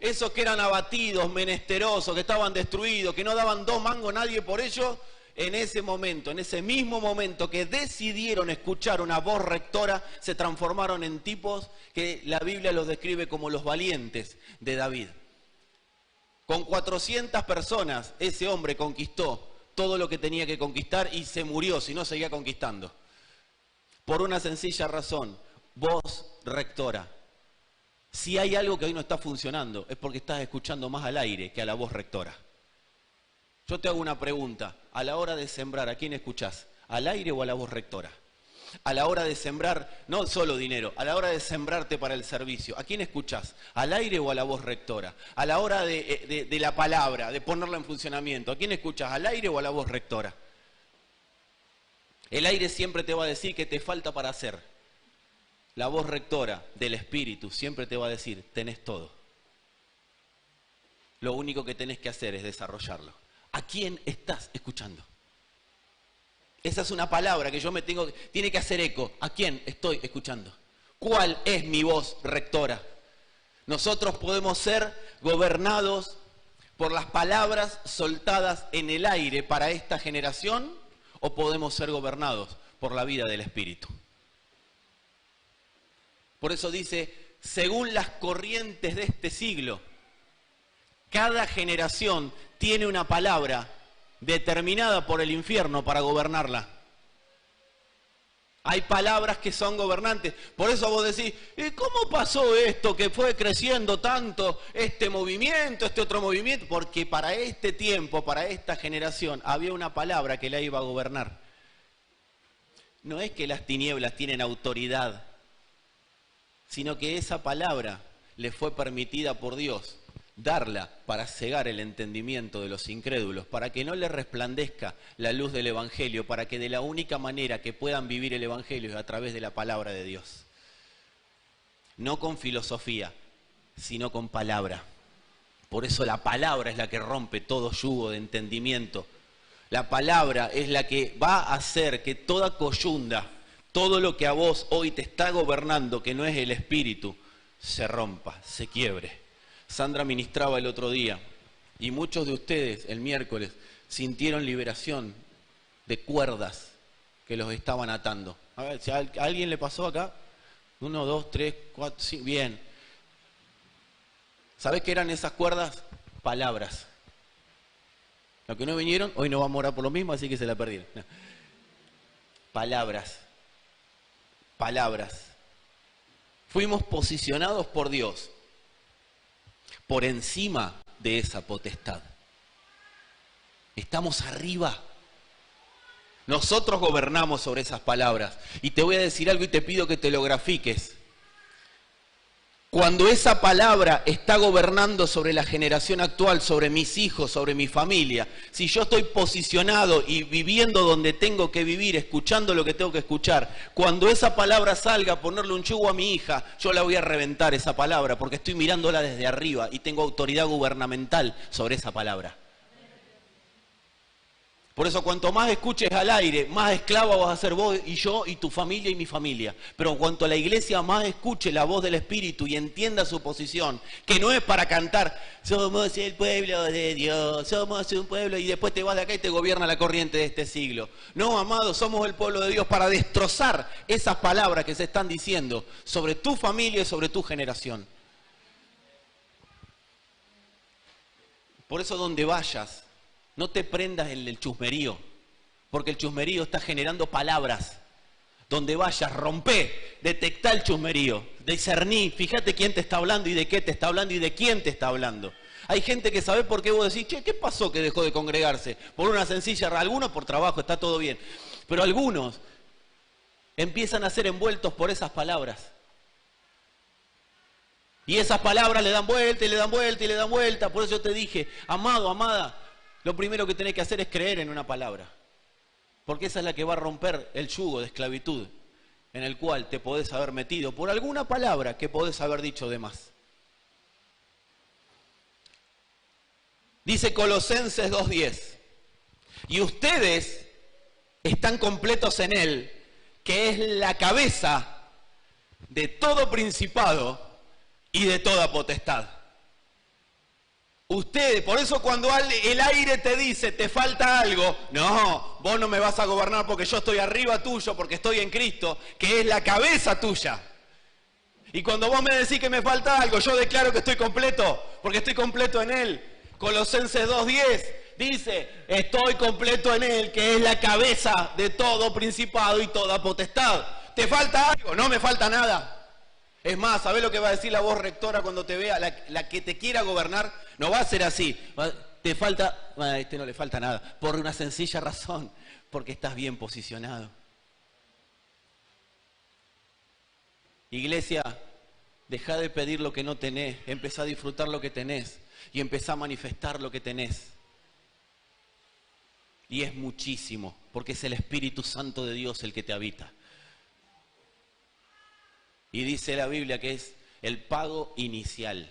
esos que eran abatidos, menesterosos, que estaban destruidos, que no daban dos mangos nadie por ellos, en ese momento, en ese mismo momento que decidieron escuchar una voz rectora, se transformaron en tipos que la Biblia los describe como los valientes de David. Con 400 personas, ese hombre conquistó todo lo que tenía que conquistar y se murió, si no seguía conquistando. Por una sencilla razón, voz rectora. Si hay algo que hoy no está funcionando, es porque estás escuchando más al aire que a la voz rectora. Yo te hago una pregunta. A la hora de sembrar, ¿a quién escuchás? ¿Al aire o a la voz rectora? A la hora de sembrar, no solo dinero, a la hora de sembrarte para el servicio, ¿a quién escuchás? ¿Al aire o a la voz rectora? A la hora de la palabra, de ponerla en funcionamiento, ¿a quién escuchás? ¿Al aire o a la voz rectora? El aire siempre te va a decir que te falta para hacer. La voz rectora del Espíritu siempre te va a decir, tenés todo. Lo único que tenés que hacer es desarrollarlo. ¿A quién estás escuchando? Esa es una palabra que tiene que hacer eco. ¿A quién estoy escuchando? ¿Cuál es mi voz rectora? Nosotros podemos ser gobernados por las palabras soltadas en el aire para esta generación o podemos ser gobernados por la vida del Espíritu. Por eso dice, según las corrientes de este siglo, cada generación tiene una palabra determinada por el infierno para gobernarla. Hay palabras que son gobernantes. Por eso vos decís, ¿y cómo pasó esto que fue creciendo tanto este movimiento, este otro movimiento? Porque para este tiempo, para esta generación, había una palabra que la iba a gobernar. No es que las tinieblas tienen autoridad, sino que esa palabra le fue permitida por Dios darla para cegar el entendimiento de los incrédulos, para que no les resplandezca la luz del Evangelio, para que de la única manera que puedan vivir el Evangelio es a través de la palabra de Dios. No con filosofía, sino con palabra. Por eso la palabra es la que rompe todo yugo de entendimiento. La palabra es la que va a hacer que toda coyunda, todo lo que a vos hoy te está gobernando, que no es el espíritu, se rompa, se quiebre. Sandra ministraba el otro día y muchos de ustedes el miércoles sintieron liberación de cuerdas que los estaban atando. A ver, si a alguien le pasó acá, 1, 2, 3, 4, 5, bien. ¿Sabés qué eran esas cuerdas? Palabras. Los que no vinieron, hoy no vamos a orar por lo mismo, así que se la perdieron. No. Palabras. Palabras. Fuimos posicionados por Dios por encima de esa potestad. Estamos arriba. Nosotros gobernamos sobre esas palabras. Y te voy a decir algo y te pido que te lo grafiques. Cuando esa palabra está gobernando sobre la generación actual, sobre mis hijos, sobre mi familia, si yo estoy posicionado y viviendo donde tengo que vivir, escuchando lo que tengo que escuchar, cuando esa palabra salga a ponerle un yugo a mi hija, yo la voy a reventar esa palabra porque estoy mirándola desde arriba y tengo autoridad gubernamental sobre esa palabra. Por eso cuanto más escuches al aire, más esclavo vas a ser vos y yo y tu familia y mi familia. Pero cuanto la iglesia más escuche la voz del Espíritu y entienda su posición, que no es para cantar, somos el pueblo de Dios, somos un pueblo, y después te vas de acá y te gobierna la corriente de este siglo. No, amados, somos el pueblo de Dios para destrozar esas palabras que se están diciendo sobre tu familia y sobre tu generación. Por eso donde vayas, no te prendas en el chusmerío, porque el chusmerío está generando palabras. Donde vayas, rompé, detectá el chusmerío, discerní, fíjate quién te está hablando y de qué te está hablando y de quién te está hablando. Hay gente que sabe por qué vos decís, che, ¿qué pasó que dejó de congregarse? Por una sencilla razón, algunos por trabajo, está todo bien, pero algunos empiezan a ser envueltos por esas palabras. Y esas palabras le dan vuelta y le dan vuelta y le dan vuelta. Por eso yo te dije, amado, amada, lo primero que tenés que hacer es creer en una palabra. Porque esa es la que va a romper el yugo de esclavitud en el cual te podés haber metido por alguna palabra que podés haber dicho de más. Dice Colosenses 2:10. Y ustedes están completos en Él, que es la cabeza de todo principado y de toda potestad. Ustedes, por eso cuando el aire te dice, te falta algo, no, vos no me vas a gobernar porque yo estoy arriba tuyo, porque estoy en Cristo, que es la cabeza tuya. Y cuando vos me decís que me falta algo, yo declaro que estoy completo, porque estoy completo en Él. Colosenses 2:10 dice, estoy completo en Él, que es la cabeza de todo principado y toda potestad. ¿Te falta algo? No me falta nada. Es más, ¿sabés lo que va a decir la voz rectora cuando te vea? La que te quiera gobernar, no va a ser así. Te falta, a este no le falta nada, por una sencilla razón, porque estás bien posicionado. Iglesia, dejá de pedir lo que no tenés, empezá a disfrutar lo que tenés y empezá a manifestar lo que tenés. Y es muchísimo, porque es el Espíritu Santo de Dios el que te habita. Y dice la Biblia que es el pago inicial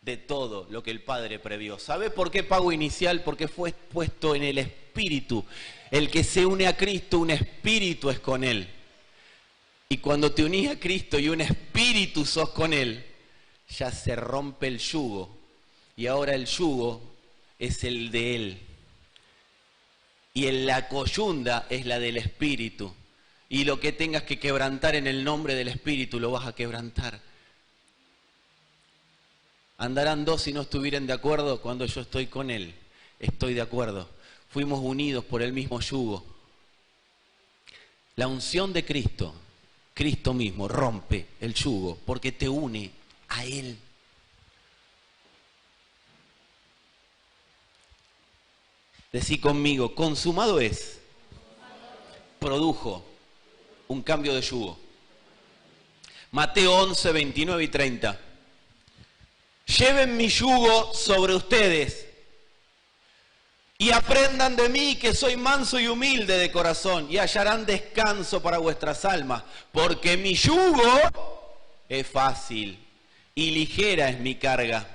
de todo lo que el Padre previó. ¿Sabe por qué pago inicial? Porque fue puesto en el Espíritu. El que se une a Cristo, un espíritu es con Él. Y cuando te unís a Cristo y un espíritu sos con Él, ya se rompe el yugo. Y ahora el yugo es el de Él. Y en la coyunda es la del Espíritu. Y lo que tengas que quebrantar en el nombre del Espíritu lo vas a quebrantar. Andarán dos si no estuvieran de acuerdo. Cuando yo estoy con Él, estoy de acuerdo. Fuimos unidos por el mismo yugo. La unción de Cristo, Cristo mismo, rompe el yugo porque te une a Él. Decí conmigo, consumado es. Produjo un cambio de yugo. Mateo 11, 29 y 30. Lleven mi yugo sobre ustedes y aprendan de mí, que soy manso y humilde de corazón, y hallarán descanso para vuestras almas, porque mi yugo es fácil y ligera es mi carga.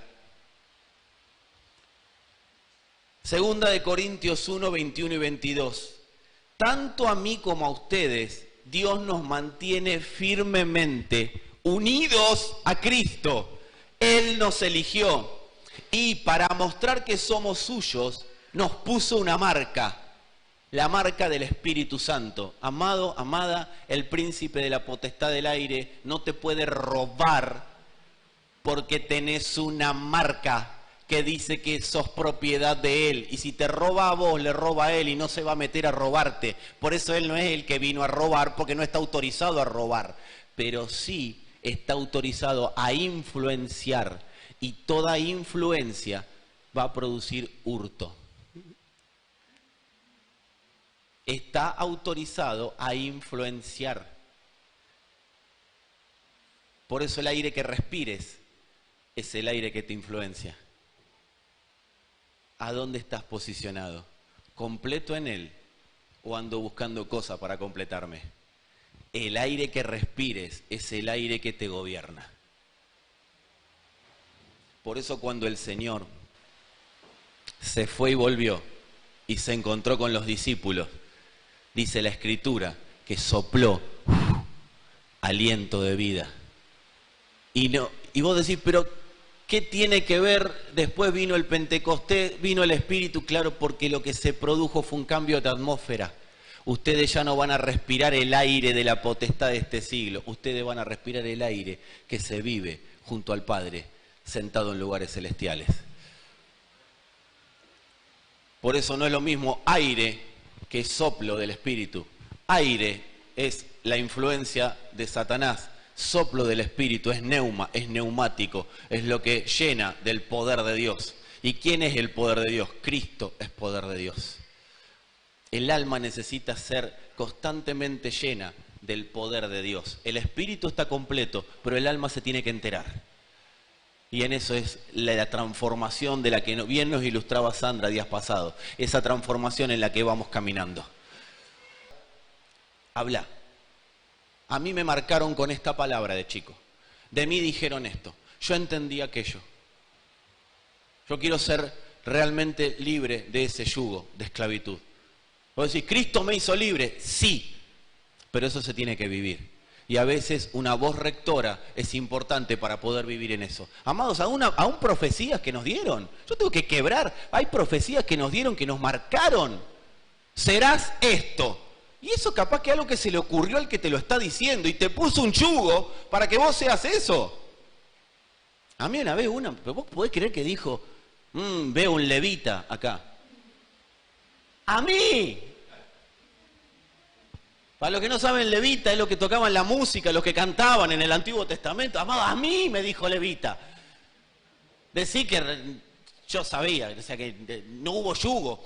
Segunda de Corintios 1, 21 y 22. Tanto a mí como a ustedes, Dios nos mantiene firmemente unidos a Cristo. Él nos eligió y para mostrar que somos suyos, nos puso una marca, la marca del Espíritu Santo. Amado, amada, el príncipe de la potestad del aire no te puede robar porque tenés una marca que dice que sos propiedad de él. Y si te roba a vos, le roba a él y no se va a meter a robarte. Por eso él no es el que vino a robar, porque no está autorizado a robar. Pero sí está autorizado a influenciar. Y toda influencia va a producir hurto. Está autorizado a influenciar. Por eso el aire que respires es el aire que te influencia. ¿A dónde estás posicionado? ¿Completo en él o ando buscando cosas para completarme? El aire que respires es el aire que te gobierna. Por eso cuando el Señor se fue y volvió y se encontró con los discípulos, dice la Escritura que sopló aliento de vida. Y vos decís, pero ¿qué tiene que ver? Después vino el Pentecostés, vino el Espíritu, claro, porque lo que se produjo fue un cambio de atmósfera. Ustedes ya no van a respirar el aire de la potestad de este siglo, ustedes van a respirar el aire que se vive junto al Padre, sentado en lugares celestiales. Por eso no es lo mismo aire que soplo del Espíritu. Aire es la influencia de Satanás. Soplo del Espíritu es neuma, es neumático, es lo que llena del poder de Dios. ¿Y quién es el poder de Dios? Cristo es poder de Dios. El alma necesita ser constantemente llena del poder de Dios. El espíritu está completo, pero el alma se tiene que enterar. Y en eso es la transformación de la que bien nos ilustraba Sandra días pasados. Esa transformación en la que vamos caminando. Habla. A mí me marcaron con esta palabra de chico. De mí dijeron esto. Yo entendí aquello. Yo quiero ser realmente libre de ese yugo de esclavitud. Vos decís, ¿Cristo me hizo libre? Sí, pero eso se tiene que vivir. Y a veces una voz rectora es importante para poder vivir en eso. Amados, aún profecías que nos dieron. Yo tengo que quebrar. Hay profecías que nos dieron, que nos marcaron. Serás esto. Y eso capaz que es algo que se le ocurrió al que te lo está diciendo y te puso un yugo para que vos seas eso. A mí una vez vos podés creer que dijo, veo un levita acá. ¡A mí! Para los que no saben, levita es lo que tocaban la música, los que cantaban en el Antiguo Testamento. Amado, a mí me dijo levita. Decí que yo sabía, o sea que no hubo yugo.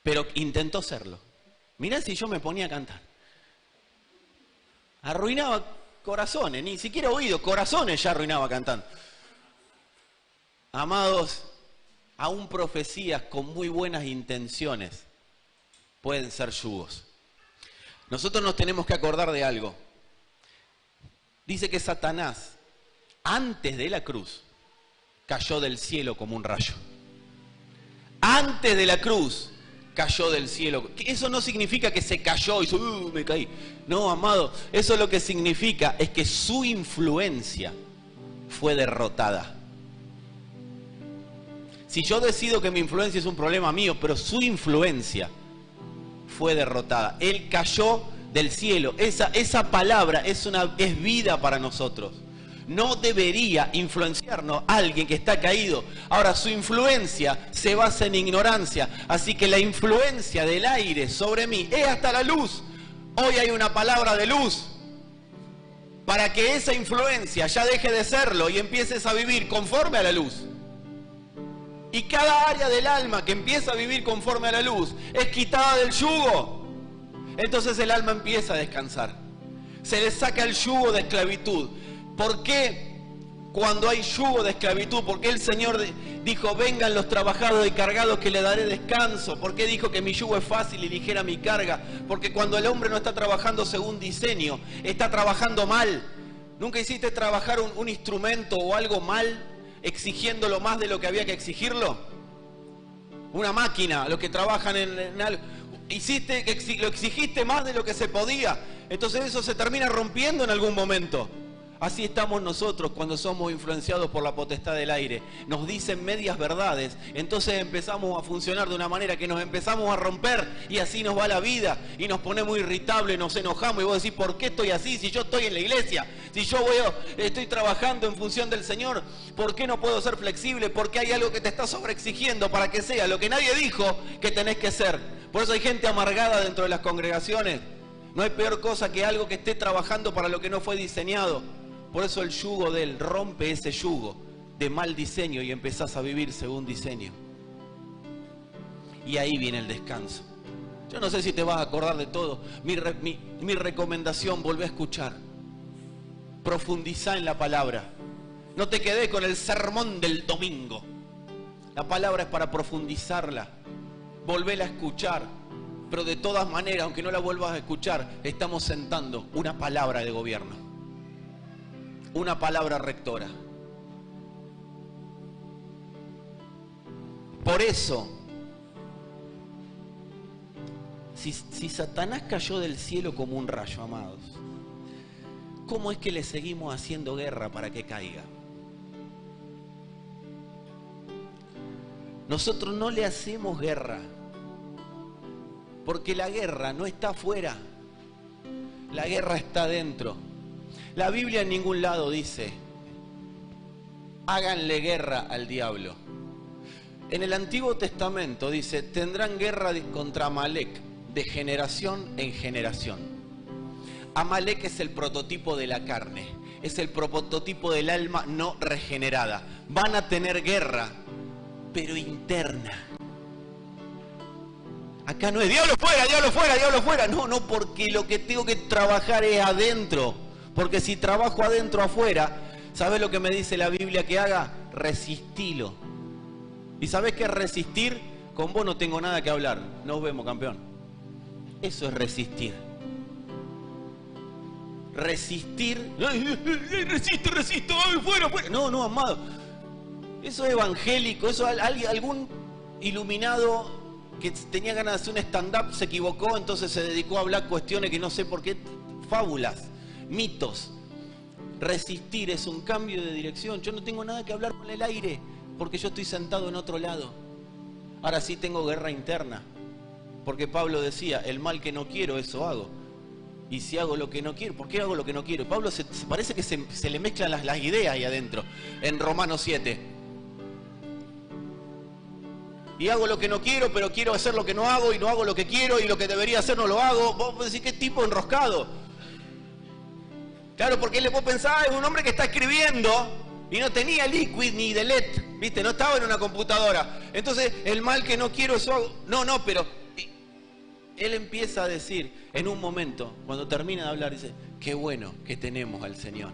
Pero intentó serlo. Mirá si yo me ponía a cantar. Arruinaba corazones, ni siquiera oídos, corazones ya arruinaba cantando. Amados, aún profecías con muy buenas intenciones pueden ser yugos. Nosotros nos tenemos que acordar de algo. Dice que Satanás, antes de la cruz, cayó del cielo como un rayo. Antes de la cruz, cayó del cielo. Eso no significa que se cayó y me caí. No, amado, eso lo que significa es que su influencia fue derrotada. Si yo decido que mi influencia es un problema mío, pero su influencia fue derrotada. Él cayó del cielo. Esa palabra es vida para nosotros. No debería influenciarnos alguien que está caído. Ahora, su influencia se basa en ignorancia. Así que la influencia del aire sobre mí es hasta la luz. Hoy hay una palabra de luz para que esa influencia ya deje de serlo y empieces a vivir conforme a la luz. Y cada área del alma que empieza a vivir conforme a la luz es quitada del yugo. Entonces el alma empieza a descansar. Se le saca el yugo de esclavitud. ¿Por qué? cuando hay yugo de esclavitud. ¿Por qué el Señor dijo, vengan los trabajados y cargados que le daré descanso? ¿Por qué dijo que mi yugo es fácil y ligera mi carga? Porque cuando el hombre no está trabajando según diseño, está trabajando mal. ¿Nunca hiciste trabajar un instrumento o algo mal, exigiéndolo más de lo que había que exigirlo? Una máquina, los que trabajan en algo, lo exigiste más de lo que se podía. Entonces eso se termina rompiendo en algún momento. Así estamos nosotros cuando somos influenciados por la potestad del aire. Nos dicen medias verdades, entonces empezamos a funcionar de una manera que nos empezamos a romper y así nos va la vida y nos ponemos irritables, nos enojamos y vos decís, ¿por qué estoy así si yo estoy en la iglesia? Si yo estoy trabajando en función del Señor, ¿por qué no puedo ser flexible? Porque hay algo que te está sobreexigiendo para que sea lo que nadie dijo que tenés que ser. Por eso hay gente amargada dentro de las congregaciones. No hay peor cosa que algo que esté trabajando para lo que no fue diseñado. Por eso el yugo de él rompe ese yugo de mal diseño y empezás a vivir según diseño. Y ahí viene el descanso. Yo no sé si te vas a acordar de todo. Mi recomendación, volvé a escuchar. Profundizá en la palabra. No te quedé con el sermón del domingo. La palabra es para profundizarla. Volvéla a escuchar. Pero de todas maneras, aunque no la vuelvas a escuchar, estamos sentando una palabra de gobierno. Una palabra rectora. Por eso, si Satanás cayó del cielo como un rayo, amados, ¿cómo es que le seguimos haciendo guerra para que caiga? Nosotros no le hacemos guerra, porque la guerra no está afuera, la guerra está dentro. La Biblia en ningún lado dice, háganle guerra al diablo. En el Antiguo Testamento dice, tendrán guerra contra Amalek de generación en generación. Amalek es el prototipo de la carne, es el prototipo del alma no regenerada. Van a tener guerra, pero interna. Acá no es diablo fuera, diablo fuera, diablo fuera. No, porque lo que tengo que trabajar es adentro. Porque si trabajo adentro afuera, ¿sabes lo que me dice la Biblia que haga? Resistilo. ¿Y sabes qué es resistir? Con vos no tengo nada que hablar. Nos vemos, campeón. Eso es resistir. Resistir. Resisto, fuera. No, amado. Eso es evangélico. Eso algún iluminado que tenía ganas de hacer un stand-up se equivocó, entonces se dedicó a hablar cuestiones que no sé por qué. Fábulas. Mitos. Resistir es un cambio de dirección. Yo no tengo nada que hablar con el aire porque yo estoy sentado en otro lado. Ahora sí tengo guerra interna, porque Pablo decía, el mal que no quiero, eso hago. Y si hago lo que no quiero, ¿por qué hago lo que no quiero? Pablo parece que se le mezclan las ideas ahí adentro, en Romanos 7. Y hago lo que no quiero, pero quiero hacer lo que no hago, y no hago lo que quiero, y lo que debería hacer no lo hago. Vos decís, ¿qué tipo enroscado? Claro, porque vos pensabas, es un hombre que está escribiendo y no tenía Liquid ni Delete, ¿viste? No estaba en una computadora. Entonces, el mal que no quiero, eso hago. No, pero él empieza a decir, en un momento, cuando termina de hablar, dice, qué bueno que tenemos al Señor,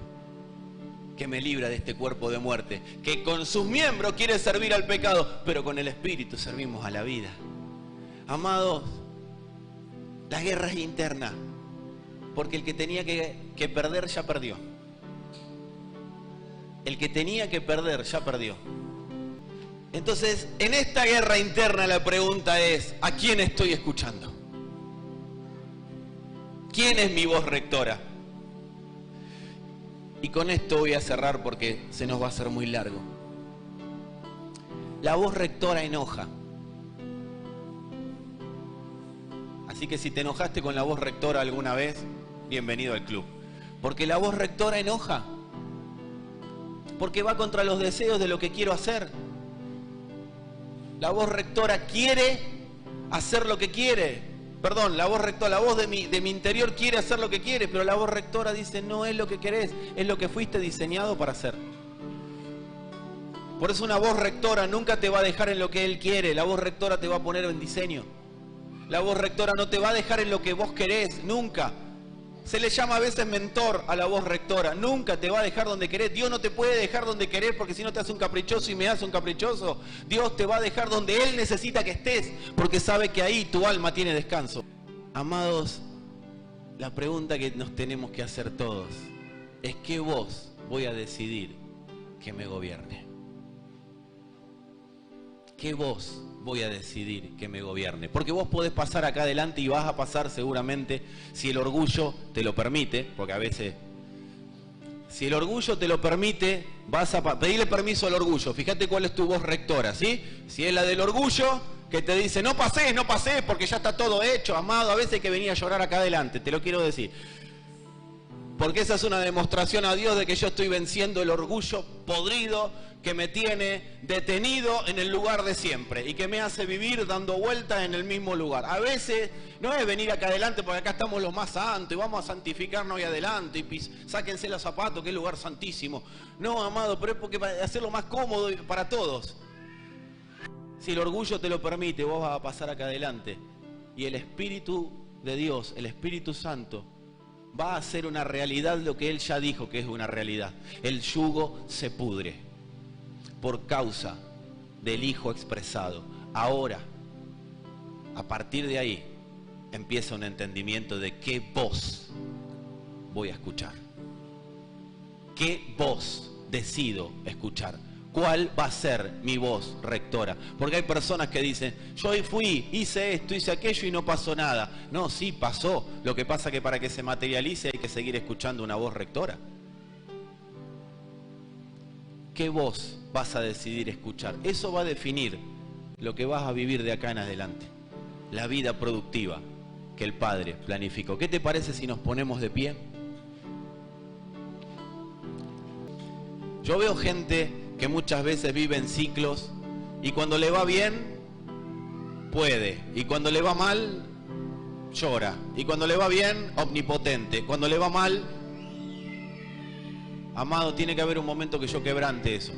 que me libra de este cuerpo de muerte, que con sus miembros quiere servir al pecado, pero con el Espíritu servimos a la vida. Amados, la guerra es interna. Porque el que tenía que perder ya perdió. El que tenía que perder ya perdió. Entonces, en esta guerra interna la pregunta es, ¿a quién estoy escuchando? ¿Quién es mi voz rectora? Y con esto voy a cerrar porque se nos va a hacer muy largo. La voz rectora enoja. Así que si te enojaste con la voz rectora alguna vez, bienvenido al club. Porque la voz rectora enoja. Porque va contra los deseos de lo que quiero hacer. La voz rectora quiere hacer lo que quiere. Perdón, la voz rectora, la voz de mi interior quiere hacer lo que quiere, pero la voz rectora dice, no es lo que querés, es lo que fuiste diseñado para hacer. Por eso una voz rectora nunca te va a dejar en lo que él quiere. La voz rectora te va a poner en diseño. La voz rectora no te va a dejar en lo que vos querés, nunca. Se le llama a veces mentor a la voz rectora. Nunca te va a dejar donde querés. Dios no te puede dejar donde querés porque si no te hace un caprichoso y me hace un caprichoso. Dios te va a dejar donde Él necesita que estés porque sabe que ahí tu alma tiene descanso. Amados, la pregunta que nos tenemos que hacer todos es: ¿qué voz voy a decidir que me gobierne? ¿Qué voz voy a decidir que me gobierne? Porque vos podés pasar acá adelante y vas a pasar seguramente, si el orgullo te lo permite, porque a veces, si el orgullo te lo permite, vas a pedirle permiso al orgullo. Fíjate cuál es tu voz rectora, ¿sí? Si es la del orgullo, que te dice, no pases, porque ya está todo hecho, amado. A veces hay que venir a llorar acá adelante, te lo quiero decir. Porque esa es una demostración a Dios de que yo estoy venciendo el orgullo podrido que me tiene detenido en el lugar de siempre y que me hace vivir dando vueltas en el mismo lugar. A veces no es venir acá adelante porque acá estamos los más santos y vamos a santificarnos ahí adelante y sáquense los zapatos, que es lugar santísimo. No, amado, pero es porque para hacerlo más cómodo para todos. Si el orgullo te lo permite, vos vas a pasar acá adelante y el Espíritu de Dios, el Espíritu Santo, va a hacer una realidad lo que Él ya dijo que es una realidad. El yugo se pudre por causa del Hijo expresado. Ahora, a partir de ahí, empieza un entendimiento de qué voz voy a escuchar. ¿Qué voz decido escuchar? ¿Cuál va a ser mi voz rectora? Porque hay personas que dicen, yo hoy fui, hice esto, hice aquello y no pasó nada. No, sí pasó. Lo que pasa es que para que se materialice hay que seguir escuchando una voz rectora. ¿Qué voz vas a decidir escuchar? Eso va a definir lo que vas a vivir de acá en adelante. La vida productiva que el Padre planificó. ¿Qué te parece si nos ponemos de pie? Yo veo gente que muchas veces vive en ciclos y cuando le va bien, puede. Y cuando le va mal, llora. Y cuando le va bien, omnipotente. Cuando le va mal, amado, tiene que haber un momento que yo quebrante eso.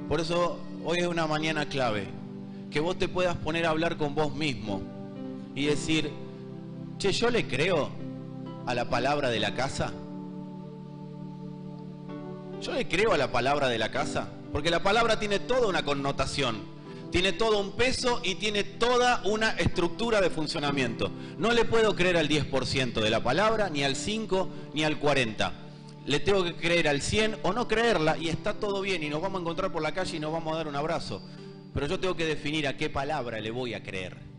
Por eso hoy es una mañana clave. Que vos te puedas poner a hablar con vos mismo y decir, che, ¿yo le creo a la palabra de la casa? ¿Yo le creo a la palabra de la casa? Porque la palabra tiene toda una connotación, tiene todo un peso y tiene toda una estructura de funcionamiento. No le puedo creer al 10% de la palabra, ni al 5, ni al 40%. Le tengo que creer al 100 o no creerla y está todo bien y nos vamos a encontrar por la calle y nos vamos a dar un abrazo. Pero yo tengo que definir a qué palabra le voy a creer.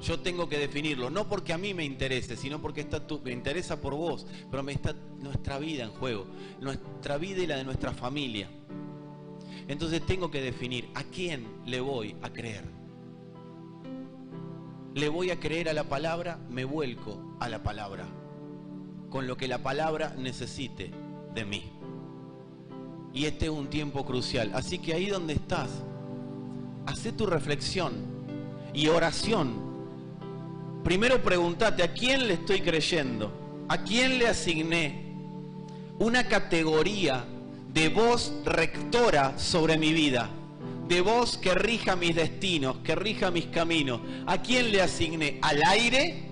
Yo tengo que definirlo, no porque a mí me interese, sino porque me interesa por vos, pero me está nuestra vida en juego, nuestra vida y la de nuestra familia. Entonces tengo que definir a quién le voy a creer. ¿Le voy a creer a la palabra? Me vuelco a la palabra, con lo que la palabra necesite de mí. Y este es un tiempo crucial, así que ahí donde estás, hacé tu reflexión y oración. Primero pregúntate, ¿a quién le estoy creyendo? ¿A quién le asigné una categoría de voz rectora sobre mi vida? De voz que rija mis destinos, que rija mis caminos. ¿A quién le asigné? ¿Al aire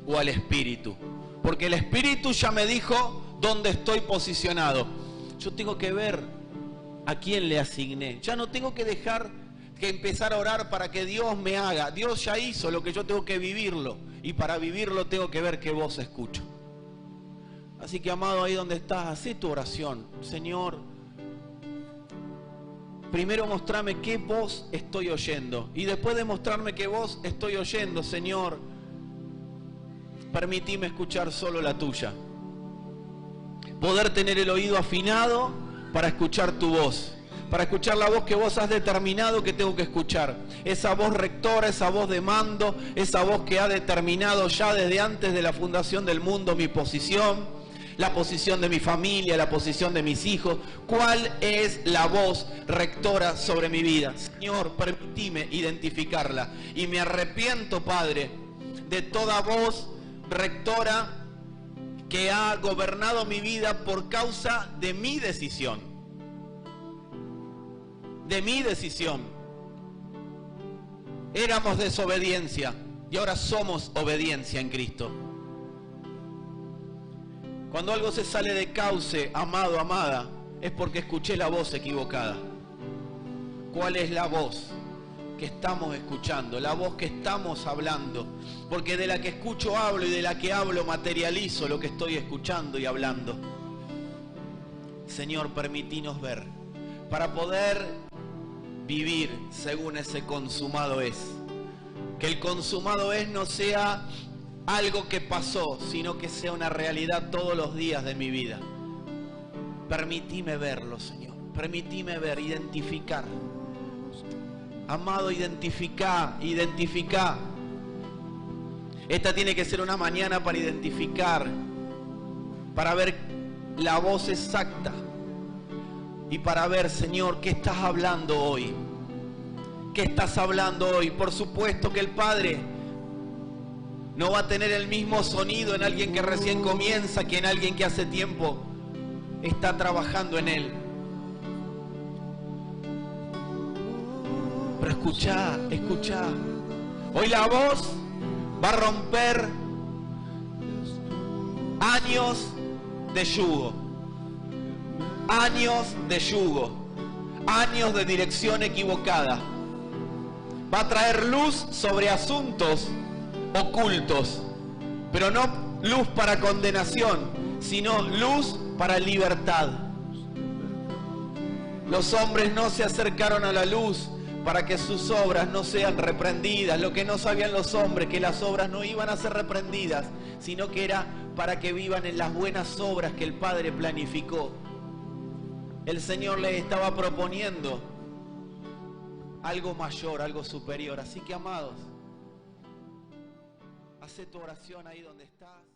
o al espíritu? Porque el espíritu ya me dijo dónde estoy posicionado. Yo tengo que ver a quién le asigné. Ya no tengo que dejar que empezar a orar para que Dios me haga. Dios ya hizo lo que yo tengo que vivirlo. Y para vivirlo tengo que ver qué voz escucho. Así que, amado, ahí donde estás, hacé tu oración. Señor, primero mostrame qué voz estoy oyendo. Y después de mostrarme qué voz estoy oyendo, Señor, permitime escuchar solo la tuya. Poder tener el oído afinado para escuchar tu voz. Para escuchar la voz que vos has determinado que tengo que escuchar. Esa voz rectora, esa voz de mando, esa voz que ha determinado ya desde antes de la fundación del mundo mi posición, la posición de mi familia, la posición de mis hijos. ¿Cuál es la voz rectora sobre mi vida? Señor, permitime identificarla. Y me arrepiento, Padre, de toda voz rectora que ha gobernado mi vida por causa de mi decisión. De mi decisión. Éramos desobediencia Y ahora somos obediencia en Cristo. Cuando algo se sale de cauce, amado, amada, es porque escuché la voz equivocada. ¿Cuál es la voz que estamos escuchando? La voz que estamos hablando. Porque de la que escucho hablo y de la que hablo materializo lo que estoy escuchando y hablando. Señor, permítinos ver para poder vivir según ese consumado es. Que el consumado es no sea algo que pasó, sino que sea una realidad todos los días de mi vida. Permitime verlo, Señor. Permitime ver, identificar. Amado, identifica. Esta tiene que ser una mañana para identificar, para ver la voz exacta y para ver, Señor, ¿qué estás hablando hoy? ¿Qué estás hablando hoy? Por supuesto que el Padre no va a tener el mismo sonido en alguien que recién comienza que en alguien que hace tiempo está trabajando en él. Pero escuchá. Hoy la voz va a romper años de yugo. Años de yugo. Años de dirección equivocada. Va a traer luz sobre asuntos ocultos, pero no luz para condenación, sino luz para libertad. Los hombres no se acercaron a la luz para que sus obras no sean reprendidas. Lo que no sabían los hombres, que las obras no iban a ser reprendidas, sino que era para que vivan en las buenas obras que el Padre planificó. El Señor les estaba proponiendo algo mayor, algo superior. Así que, amados, haz tu oración ahí donde estás.